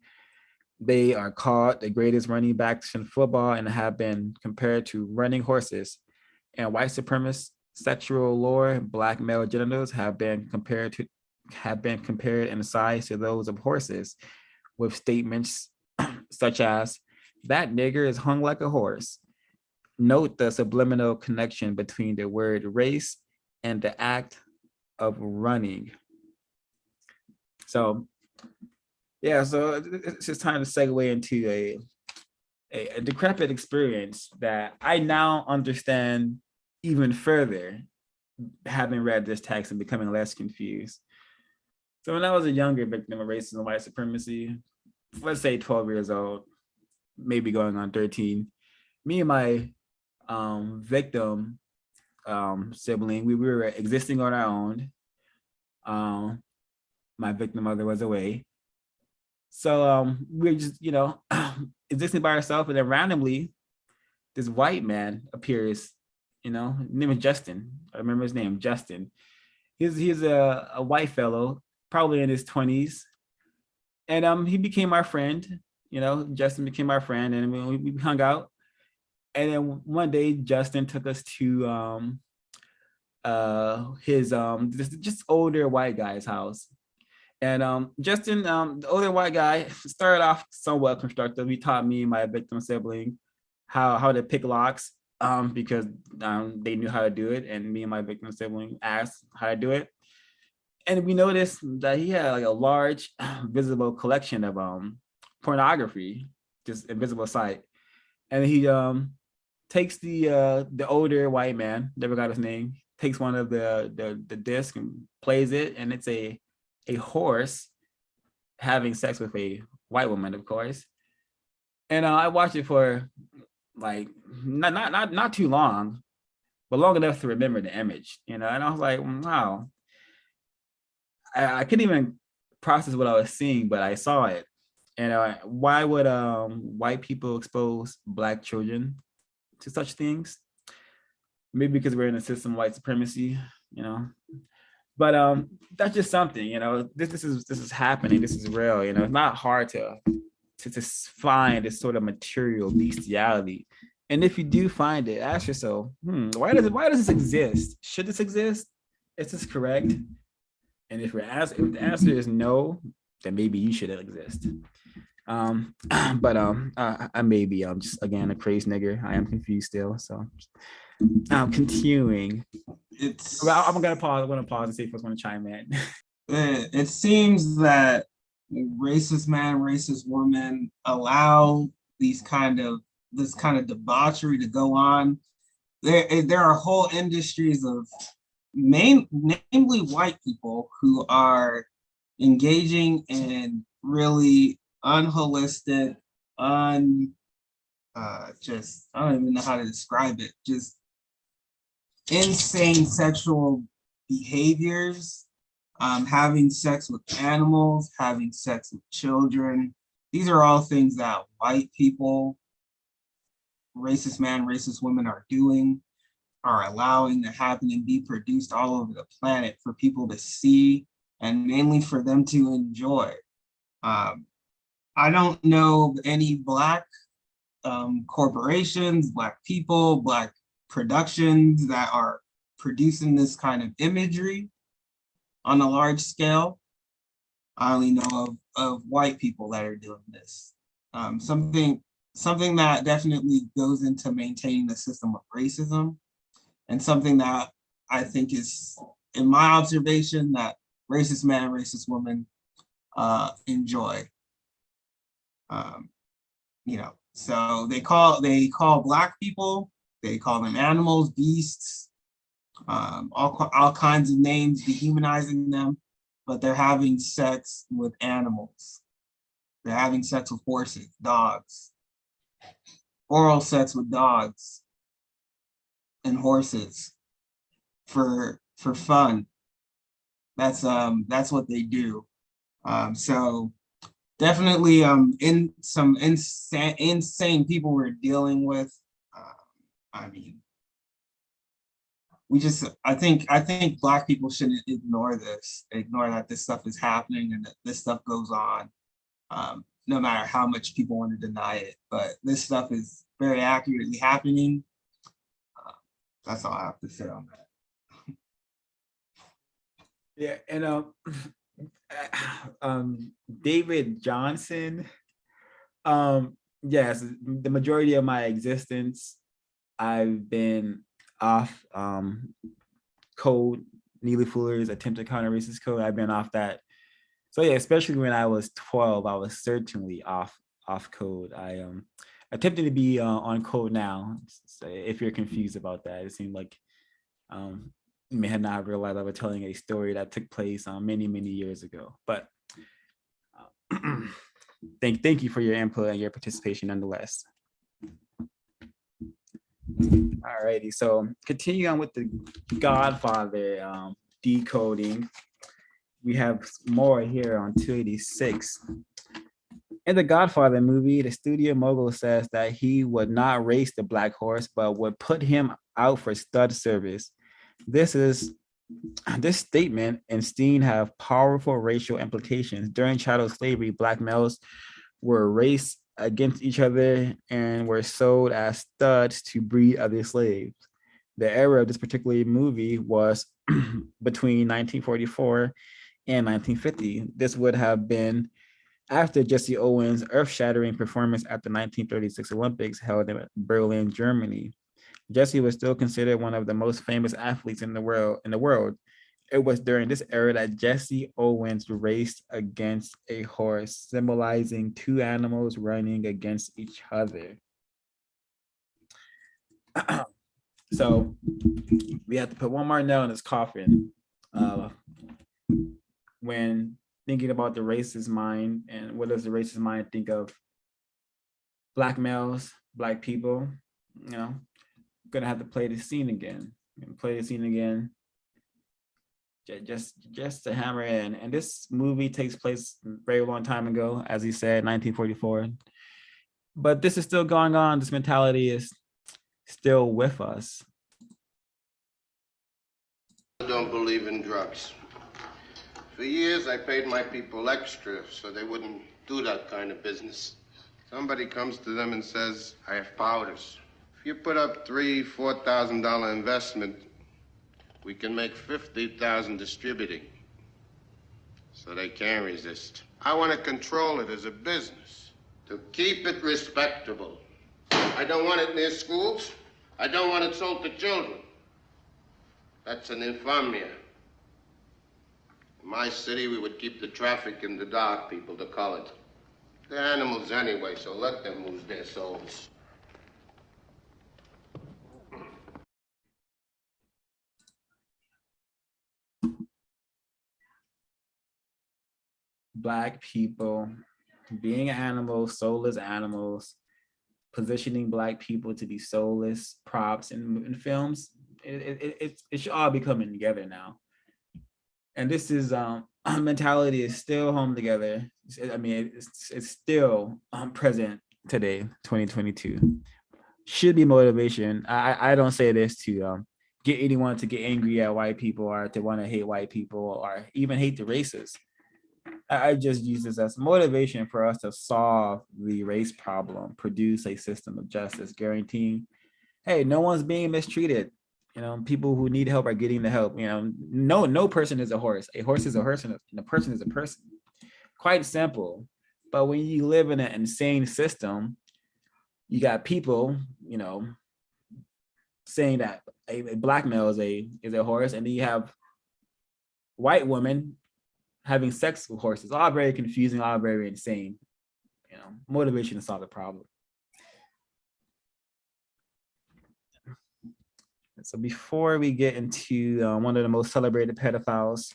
They are called the greatest running backs in football and have been compared to running horses. And white supremacist sexual lore, black male genitals have been compared in size to those of horses, with statements such as, "That nigger is hung like a horse." Note the subliminal connection between the word race and the act of running. So, yeah, so it's just time to segue into a decrepit experience that I now understand even further, having read this text and becoming less confused. So when I was a younger victim of racism and white supremacy, let's say 12 years old, maybe going on 13, me and my victim sibling, we were existing on our own. My victim mother was away. So we were just, existing by ourselves, and then randomly, this white man appears, name is Justin. I remember his name, Justin. He's a white fellow, probably in his 20s. And he became our friend, Justin became our friend, and we hung out. And then one day, Justin took us to his just older white guy's house. And Justin, the older white guy, started off somewhat constructive. He taught me and my victim sibling how to pick locks, because they knew how to do it, and me and my victim sibling asked how to do it. And we noticed that he had like a large visible collection of pornography, just invisible sight. And he takes the older white man, never got his name, takes one of the disc and plays it, and it's a horse having sex with a white woman, of course. And I watched it for like not too long, but long enough to remember the image, and I was like, wow. I couldn't even process what I was seeing, but I saw it. And why would white people expose black children to such things? Maybe because we're in a system of white supremacy, But that's just something, This is happening. This is real. It's not hard to find this sort of material bestiality. And if you do find it, ask yourself, why does this exist? Should this exist? Is this correct? And if the answer is no, then maybe you shouldn't exist. I may be just again a crazy nigger. I am confused still. So I'm continuing. I'm gonna pause. I'm gonna pause and see if I want to chime in. It seems that racist man, racist woman allow this kind of debauchery to go on. There are whole industries of namely white people who are engaging in really unholistic, just I don't even know how to describe it, just insane sexual behaviors, having sex with animals, having sex with children. These are all things that white people, racist man, racist women are doing, are allowing to happen and be produced all over the planet for people to see and mainly for them to enjoy. I don't know of any Black corporations, Black people, Black productions that are producing this kind of imagery on a large scale. I only know of white people that are doing this. Something that definitely goes into maintaining the system of racism, and something that I think is, in my observation, that racist man, racist woman enjoy. So they call Black people, they call them animals, beasts, all kinds of names, dehumanizing them, but they're having sex with animals. They're having sex with horses, dogs, oral sex with dogs and horses for fun. That's what they do. So definitely in some insane people we're dealing with. I mean, I think Black people shouldn't ignore that this stuff is happening and that this stuff goes on, no matter how much people want to deny it. But this stuff is very accurately happening. That's all I have to say on that. Yeah, and David Johnson. Yes, the majority of my existence, I've been off code, Neely Fuller's attempted counter-racist code. I've been off that. So yeah, especially when I was 12, I was certainly off code. I attempted to be on code now. So if you're confused about that, it seemed like you may have not realized I was telling a story that took place many years ago. But thank you for your input and your participation nonetheless. Alrighty, so continue on with the Godfather decoding. We have more here on 286. In the Godfather movie, the studio mogul says that he would not race the black horse, but would put him out for stud service. This statement and Steen have powerful racial implications. During chattel slavery, black males were raced against each other and were sold as studs to breed other slaves. The era of this particular movie was between 1944 and 1950. This would have been after Jesse Owens' earth-shattering performance at the 1936 Olympics held in Berlin, Germany. Jesse was still considered one of the most famous athletes in the world. It was during this era that Jesse Owens raced against a horse, symbolizing two animals running against each other. So we have to put one more nail in his coffin when thinking about the racist mind. And what does the racist mind think of black males, black people? You know, gonna have to play the scene again. Just to hammer in. And this movie takes place a very long time ago, as he said, 1944. But this is still going on. This mentality is still with us. I don't believe in drugs. For years, I paid my people extra so they wouldn't do that kind of business. Somebody comes to them and says, I have powders. If you put up $3,000, $4,000 investment, we can make $50,000 distributing. So they can't resist. I want to control it as a business. to keep it respectable. I don't want it near schools. I don't want it sold to children. That's an infamia. In my city, we would keep the traffic in the dark, people to call it. They're animals anyway, so let them lose their souls. Black people being animals, soulless animals, positioning Black people to be soulless props in films. It should all be coming together now. And this is mentality is still home together. I mean, it's still present today, 2022. Should be motivation. I don't say this to get anyone to get angry at white people or to want to hate white people or even hate the races. I just use this as motivation for us to solve the race problem, produce a system of justice, guaranteeing, hey, no one's being mistreated. You know, people who need help are getting the help. You know, no person is a horse. A horse is a horse, and a person is a person. Quite simple. But when you live in an insane system, you got people, you know, saying that a Black male is a horse, and then you have white women having sex with horses. All very confusing, all very insane. You know, motivation to solve the problem. So before we get into one of the most celebrated pedophiles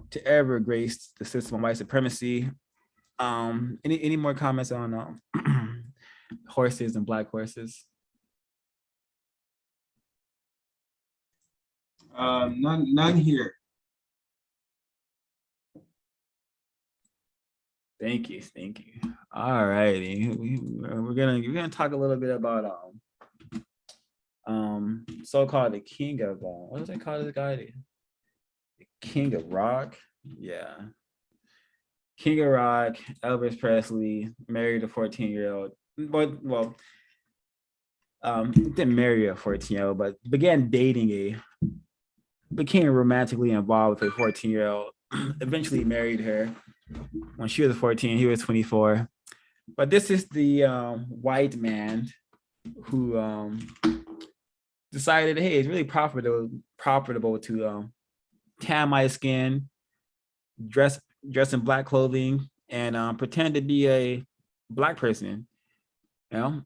to ever grace the system of white supremacy, any more comments on horses and Black horses? None here. Thank you. All righty, we're gonna talk a little bit about so-called the king of what was it called, this guy, the king of rock? Yeah, king of rock, Elvis Presley, married a 14-year-old, well, didn't marry a 14-year-old, but became romantically involved with a 14-year-old, eventually married her when she was 14, he was 24. But this is the white man who decided, hey, it's really profitable to tan my skin, dress in Black clothing, and pretend to be a Black person, you know.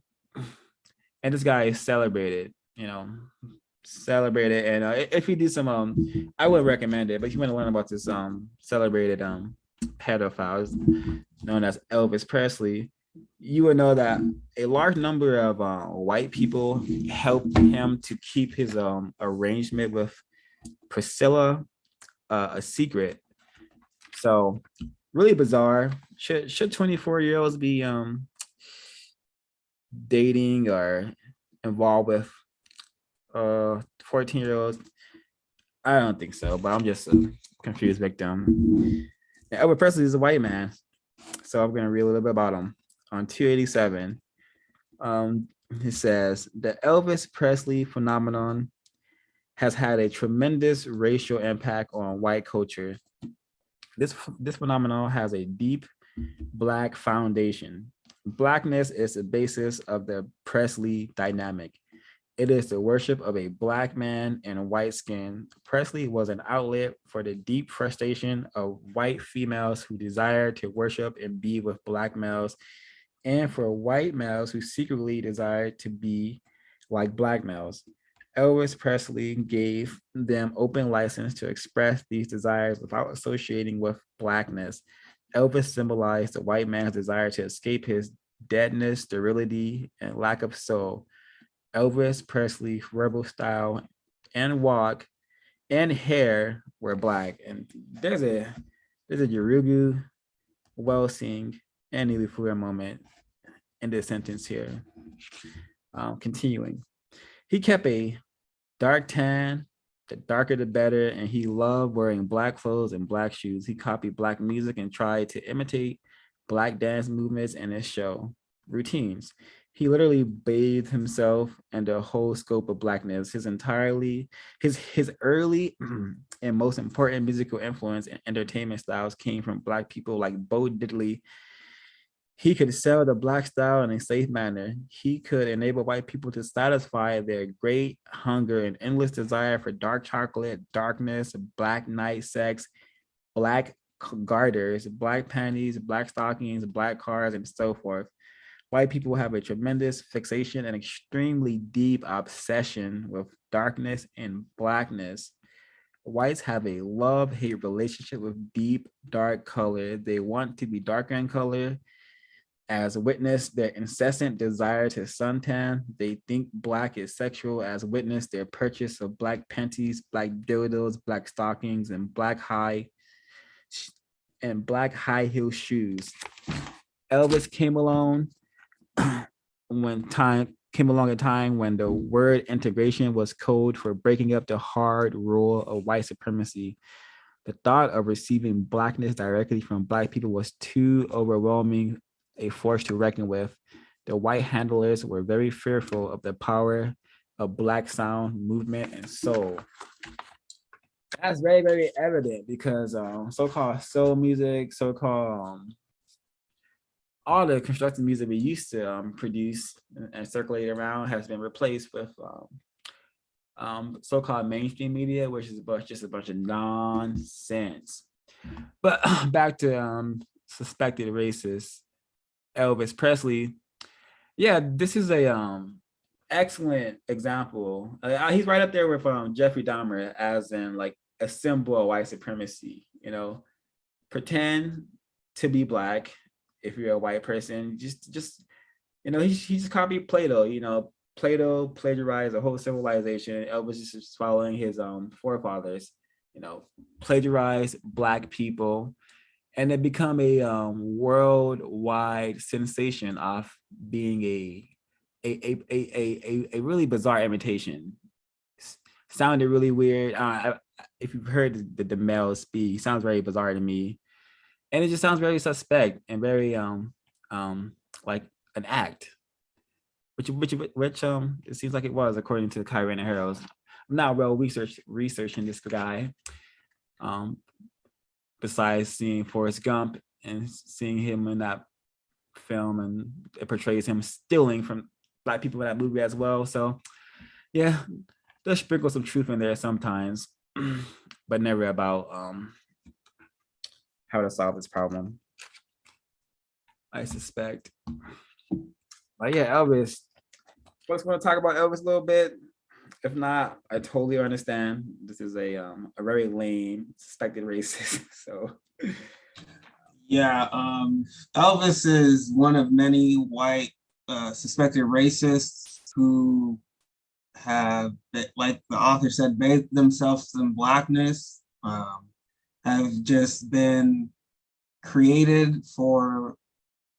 And this guy is celebrated, you know, And if you do some, I would recommend it. But if you want to learn about this celebrated pedophile known as Elvis Presley, you would know that a large number of white people helped him to keep his arrangement with Priscilla a secret. So really bizarre. Should 24-year-olds be dating or involved with 14-year-olds? I don't think so, but I'm just a confused victim. And Elvis Presley is a white man, so I'm going to read a little bit about him. On 287, it says, the Elvis Presley phenomenon has had a tremendous racial impact on white culture. This phenomenon has a deep Black foundation. Blackness is the basis of the Presley dynamic. It is the worship of a Black man in white skin. Presley was an outlet for the deep frustration of white females who desire to worship and be with Black males, and for white males who secretly desire to be like Black males. Elvis Presley gave them open license to express these desires without associating with Blackness. Elvis symbolized the white man's desire to escape his deadness, sterility, and lack of soul. Elvis Presley's rebel style and walk and hair were Black. And there's a Yurugu, Welsing, and Ilifua moment in this sentence here. Continuing. He kept a dark tan, the darker the better, and he loved wearing Black clothes and Black shoes. He copied Black music and tried to imitate Black dance movements in his show routines. He literally bathed himself in the whole scope of Blackness. His early and most important musical influence and entertainment styles came from Black people like Bo Diddley He could sell the black style in a safe manner. He could enable white people to satisfy their great hunger and endless desire for dark chocolate, darkness, black night sex, black garters, black panties, black stockings, black cars, and so forth. White people have a tremendous fixation and extremely deep obsession with darkness and blackness. Whites have a love-hate relationship with deep, dark color. They want to be darker in color, as witness their incessant desire to suntan. They think black is sexual, as witness their purchase of black panties, black dildos, black stockings, and black high heel shoes. Elvis came along a time when the word integration was code for breaking up the hard rule of white supremacy. The thought of receiving blackness directly from black people was too overwhelming a force to reckon with. The white handlers were very fearful of the power of black sound, movement, and soul. That's very, very evident because so-called soul music, so-called all the constructed music we used to produce and circulate around has been replaced with so-called mainstream media, which is just a bunch of nonsense. But back to suspected racists. Elvis Presley, yeah, this is a excellent example. He's right up there with Jeffrey Dahmer as in like a symbol of white supremacy. You know, pretend to be black if you're a white person. Just you know, he just copied Plato. You know, Plato plagiarized a whole civilization. Elvis is just following his forefathers. You know, plagiarized black people. And it become a worldwide sensation of being a really bizarre imitation. Sounded really weird. If you've heard the male speak, sounds very bizarre to me, and it just sounds very suspect and very like an act, which it seems like it was according to Khari Enaharo. I'm not well researching this guy. Besides seeing Forrest Gump and seeing him in that film, and it portrays him stealing from black people in that movie as well. So yeah, there's sprinkle some truth in there sometimes, but never about how to solve this problem, I suspect. But yeah, Elvis. Folks want to talk about Elvis a little bit? If not, I totally understand. This is a very lame suspected racist. So yeah, Elvis is one of many white suspected racists who have, like the author said, bathed themselves in blackness, have just been created for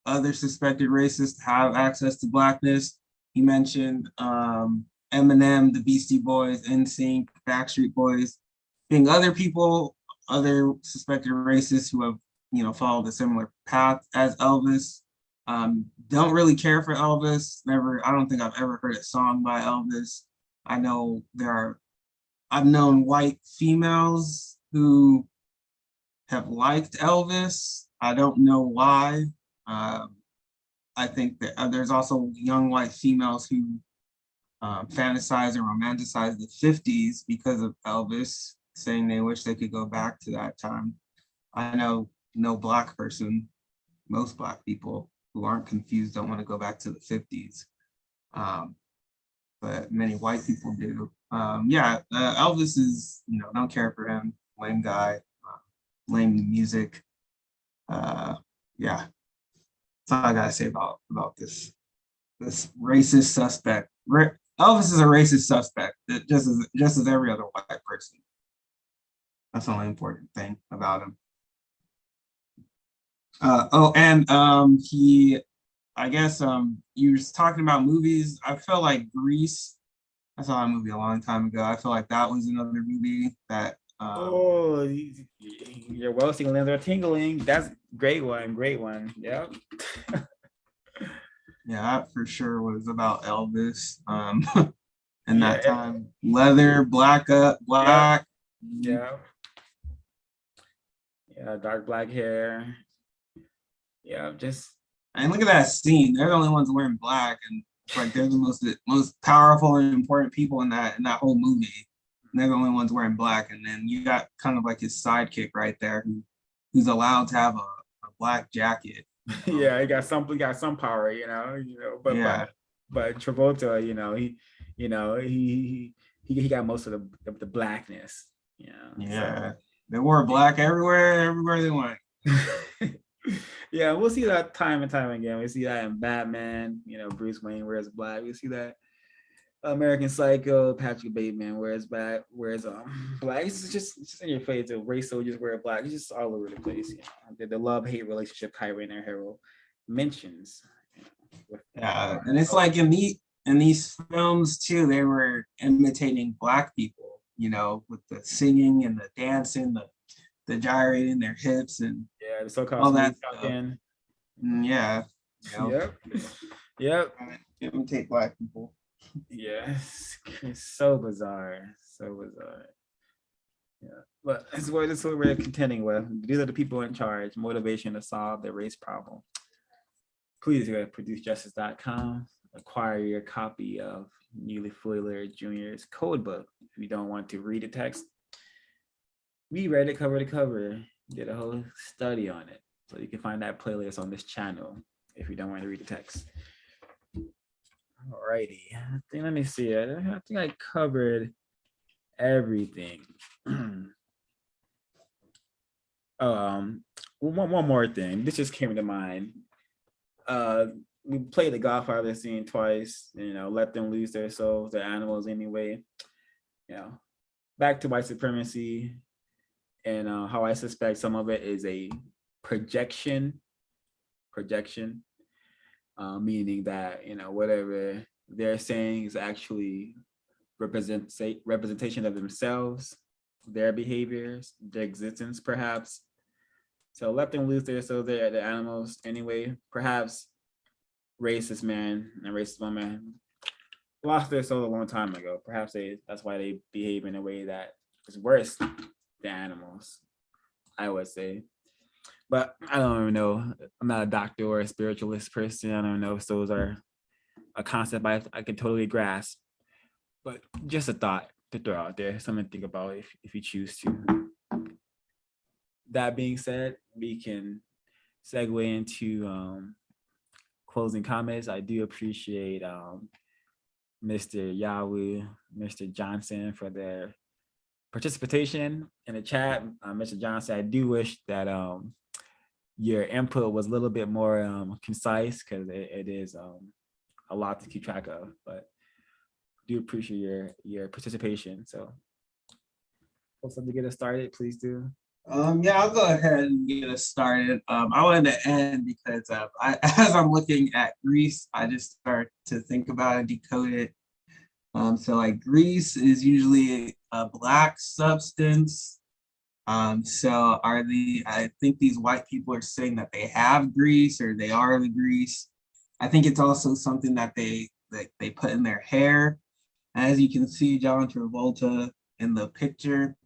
other suspected racists to have access to blackness. He mentioned Eminem, the Beastie Boys, NSYNC, Backstreet Boys, being other people, other suspected racists who have, you know, followed a similar path as Elvis. Don't really care for Elvis. I don't think I've ever heard a song by Elvis. I know I've known white females who have liked Elvis. I don't know why. I think that there's also young white females who fantasize and romanticize the 50s because of Elvis, saying they wish they could go back to that time. I know no black person, most black people who aren't confused don't want to go back to the 50s. But many white people do. Elvis is, you know, don't care for him, lame guy, lame music. That's all I gotta say about this racist suspect. Elvis is a racist suspect, just as every other white person. That's the only important thing about him. I guess you were talking about movies. I felt like Grease. I saw a movie a long time ago. I feel like that was another movie that. Your well limbs are tingling. That's great one. Yep. Yeah, that for sure was about Elvis. And that time, leather, black. Yeah, dark black hair. Yeah, just And look at that scene. They're the only ones wearing black, and it's like they're the most powerful and important people in that whole movie. And they're the only ones wearing black. And then you got kind of like his sidekick right there, who's allowed to have a black jacket. Yeah, he got some power, but Yeah. but Travolta, he got most of the blackness, Yeah. They wore black everywhere they went. Yeah, we'll see that time and time again. We see that in Batman, Bruce Wayne wears black. We see that American Psycho, Patrick Bateman wears black. It's just in your face. The race soldiers wear black. It's just all over the place. The love-hate relationship Khari Enaharo mentions. Yeah, and it's like in these films too, they were imitating black people, with the singing and the dancing, the gyrating their hips and the so-called all that stuff. Yeah. Yep. Imitate black people. Yes, it's so bizarre. Yeah, but this is what we're contending with. These are the people in charge. Motivation to solve the race problem. Please go to producejustice.com. Acquire your copy of Neely Fuller Jr.'s code book. If you don't want to read the text, we read it cover to cover. Did a whole study on it. So you can find that playlist on this channel if you don't want to read the text. Alrighty, let me see. I think I covered everything. One more thing. This just came to mind. We played the Godfather scene twice. Let them lose their souls. They're animals anyway. Back to white supremacy, and how I suspect some of it is a projection. Meaning that whatever they're saying is actually representation of themselves, their behaviors, their existence, perhaps. So let them lose their soul. They're the animals anyway. Perhaps racist man and racist woman lost their soul a long time ago. Perhaps that's why they behave in a way that is worse than animals, I would say. But I don't even know. I'm not a doctor or a spiritualist person. I don't know if those are a concept I can totally grasp. But just a thought to throw out there, something to think about if you choose to. That being said, we can segue into closing comments. I do appreciate Mr. Yahoo, Mr. Johnson for their participation in the chat. Mr. Johnson, I do wish that your input was a little bit more concise, because it is a lot to keep track of, but do appreciate your participation. So something to get us started, please do. Yeah, I'll go ahead and get us started. I wanted to end because as I'm looking at Greece, I just start to think about it, decode it. So like grease is usually a black substance. So I think these white people are saying that they have grease or they are the grease. I think it's also something that they put in their hair. As you can see, John Travolta in the picture,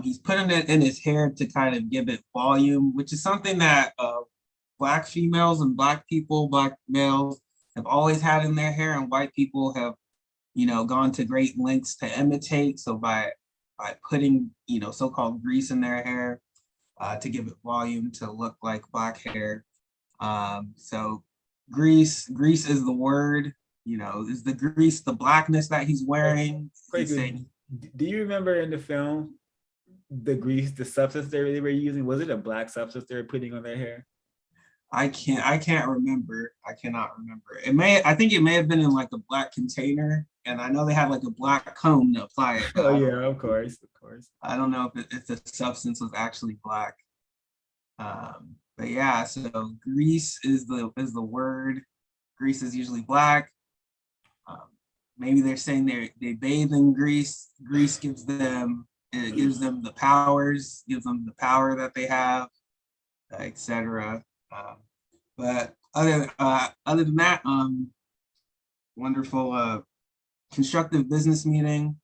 he's putting it in his hair to kind of give it volume, which is something that black females and black males have always had in their hair, and white people have, gone to great lengths to imitate. So by putting, so-called grease in their hair to give it volume to look like black hair. So grease is the word, is the grease, the blackness that he's wearing. Do you remember in the film, the grease, the substance they were using, was it a black substance they were putting on their hair? I can't remember. I cannot remember. I think it may have been in like a black container, and I know they had like a black comb to apply it. Oh yeah, of course. I don't know if the substance was actually black. But yeah, so grease is the word. Grease is usually black. Maybe they're saying they bathe in grease. Grease gives them the powers, gives them the power that they have, etc. But other than that, wonderful constructive business meeting.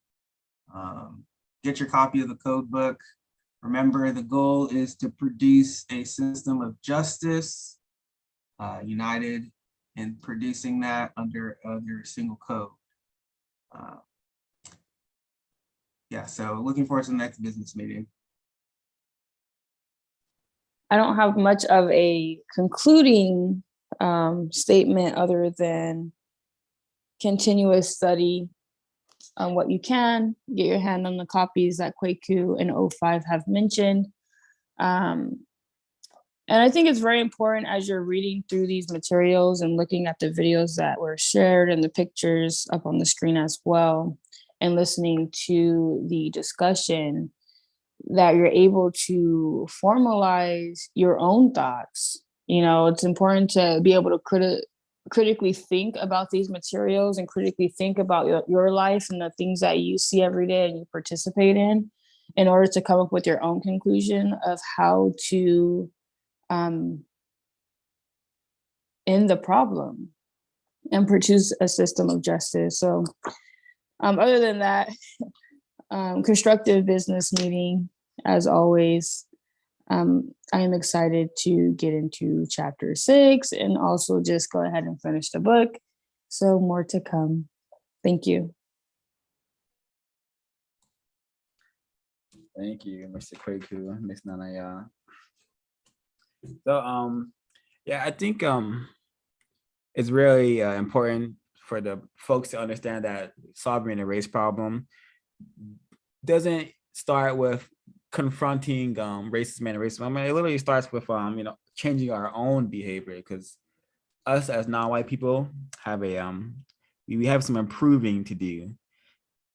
Get your copy of the code book. Remember, the goal is to produce a system of justice united in producing that under a single code. Yeah, so looking forward to the next business meeting. I don't have much of a concluding statement other than continuous study on what you can, get your hand on the copies that Kwaku and O5 have mentioned. And I think it's very important as you're reading through these materials and looking at the videos that were shared and the pictures up on the screen as well, and listening to the discussion, that you're able to formalize your own thoughts. You know, it's important to be able to critically think about these materials and critically think about your life and the things that you see every day and you participate in order to come up with your own conclusion of how to end the problem and produce a system of justice. So other than that, constructive business meeting as always. I am excited to get into chapter 6 and also just go ahead and finish the book. So more to come. Thank you. Thank you, Mr. Kwaku, Ms. Nanaya. So yeah, I think it's really important for the folks to understand that solving a race problem doesn't start with confronting racism and racism. I mean, it literally starts with you know, changing our own behavior, because us as non-white people have a we have some improving to do.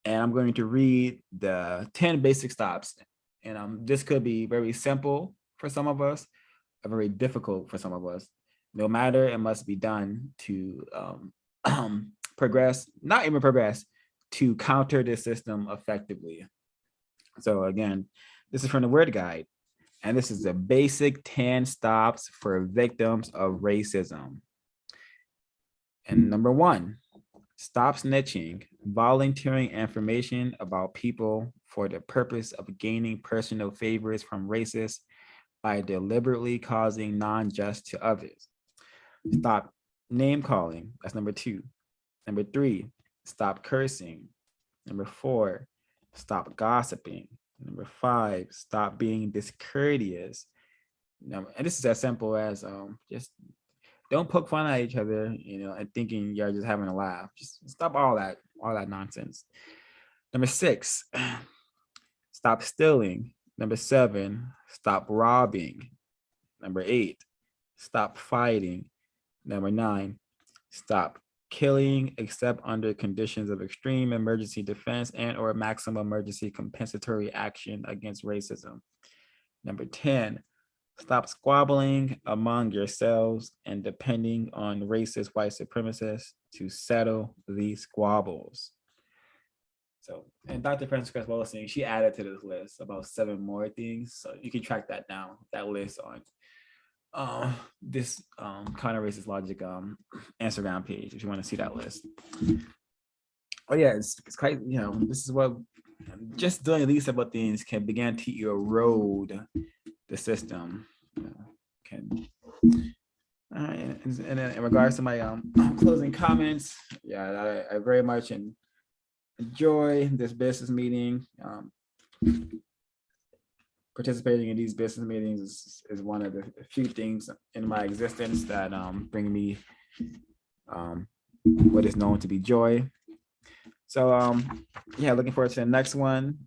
And I'm going to read the 10 basic stops. And this could be very simple for some of us, or very difficult for some of us. No matter, it must be done to progress, not even progress, to counter this system effectively. So again, this is from the Word Guide, and this is the basic 10 stops for victims of racism. And number 1, stop snitching, volunteering information about people for the purpose of gaining personal favors from racists by deliberately causing non-just to others. Stop name calling, that's number 2. Number 3, stop cursing. Number 4, stop gossiping. Number 5, stop being discourteous. And this is as simple as just don't poke fun at each other, you know, and thinking you're just having a laugh. Just stop all that nonsense. Number 6, stop stealing. Number 7, stop robbing. Number 8, stop fighting. Number 9, stop killing except under conditions of extreme emergency defense and or maximum emergency compensatory action against racism. Number 10, stop squabbling among yourselves and depending on racist white supremacists to settle these squabbles. So, and Dr. Francisca Wilson, she added to this list about 7 more things. So you can track that down, that list on this counter racist logic Instagram page if you want to see that list. Oh yeah, it's quite, you know, this is what just doing these type of things can begin to erode the system. Can and in regards to my closing comments, yeah, I very much enjoy this business meeting. Participating in these business meetings is one of the few things in my existence that bring me what is known to be joy. So yeah, looking forward to the next one.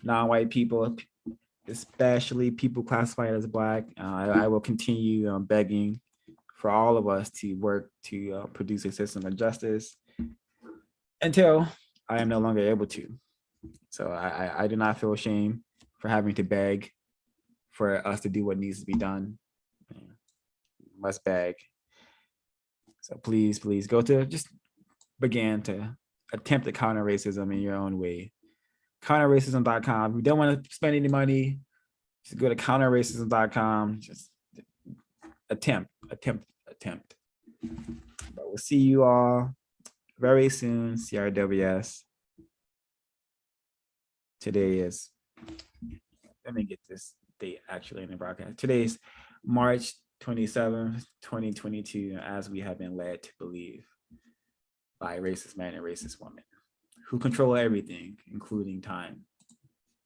Non-white people, especially people classified as Black, I will continue begging for all of us to work to produce a system of justice until I am no longer able to. So I do not feel ashamed for having to beg for us to do what needs to be done. Must beg. So please go to, just begin to attempt to counter racism in your own way. Counterracism.com. If you don't want to spend any money, just go to counterracism.com. Just attempt. But we'll see you all very soon. CRWS. Today is, let me get this date actually in the broadcast. Today is March 27th, 2022, as we have been led to believe by racist men and racist women who control everything, including time,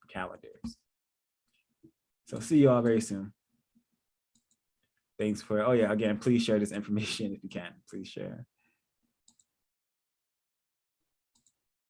calendars. So see you all very soon. Thanks for, oh yeah, again, please share this information if you can, please share.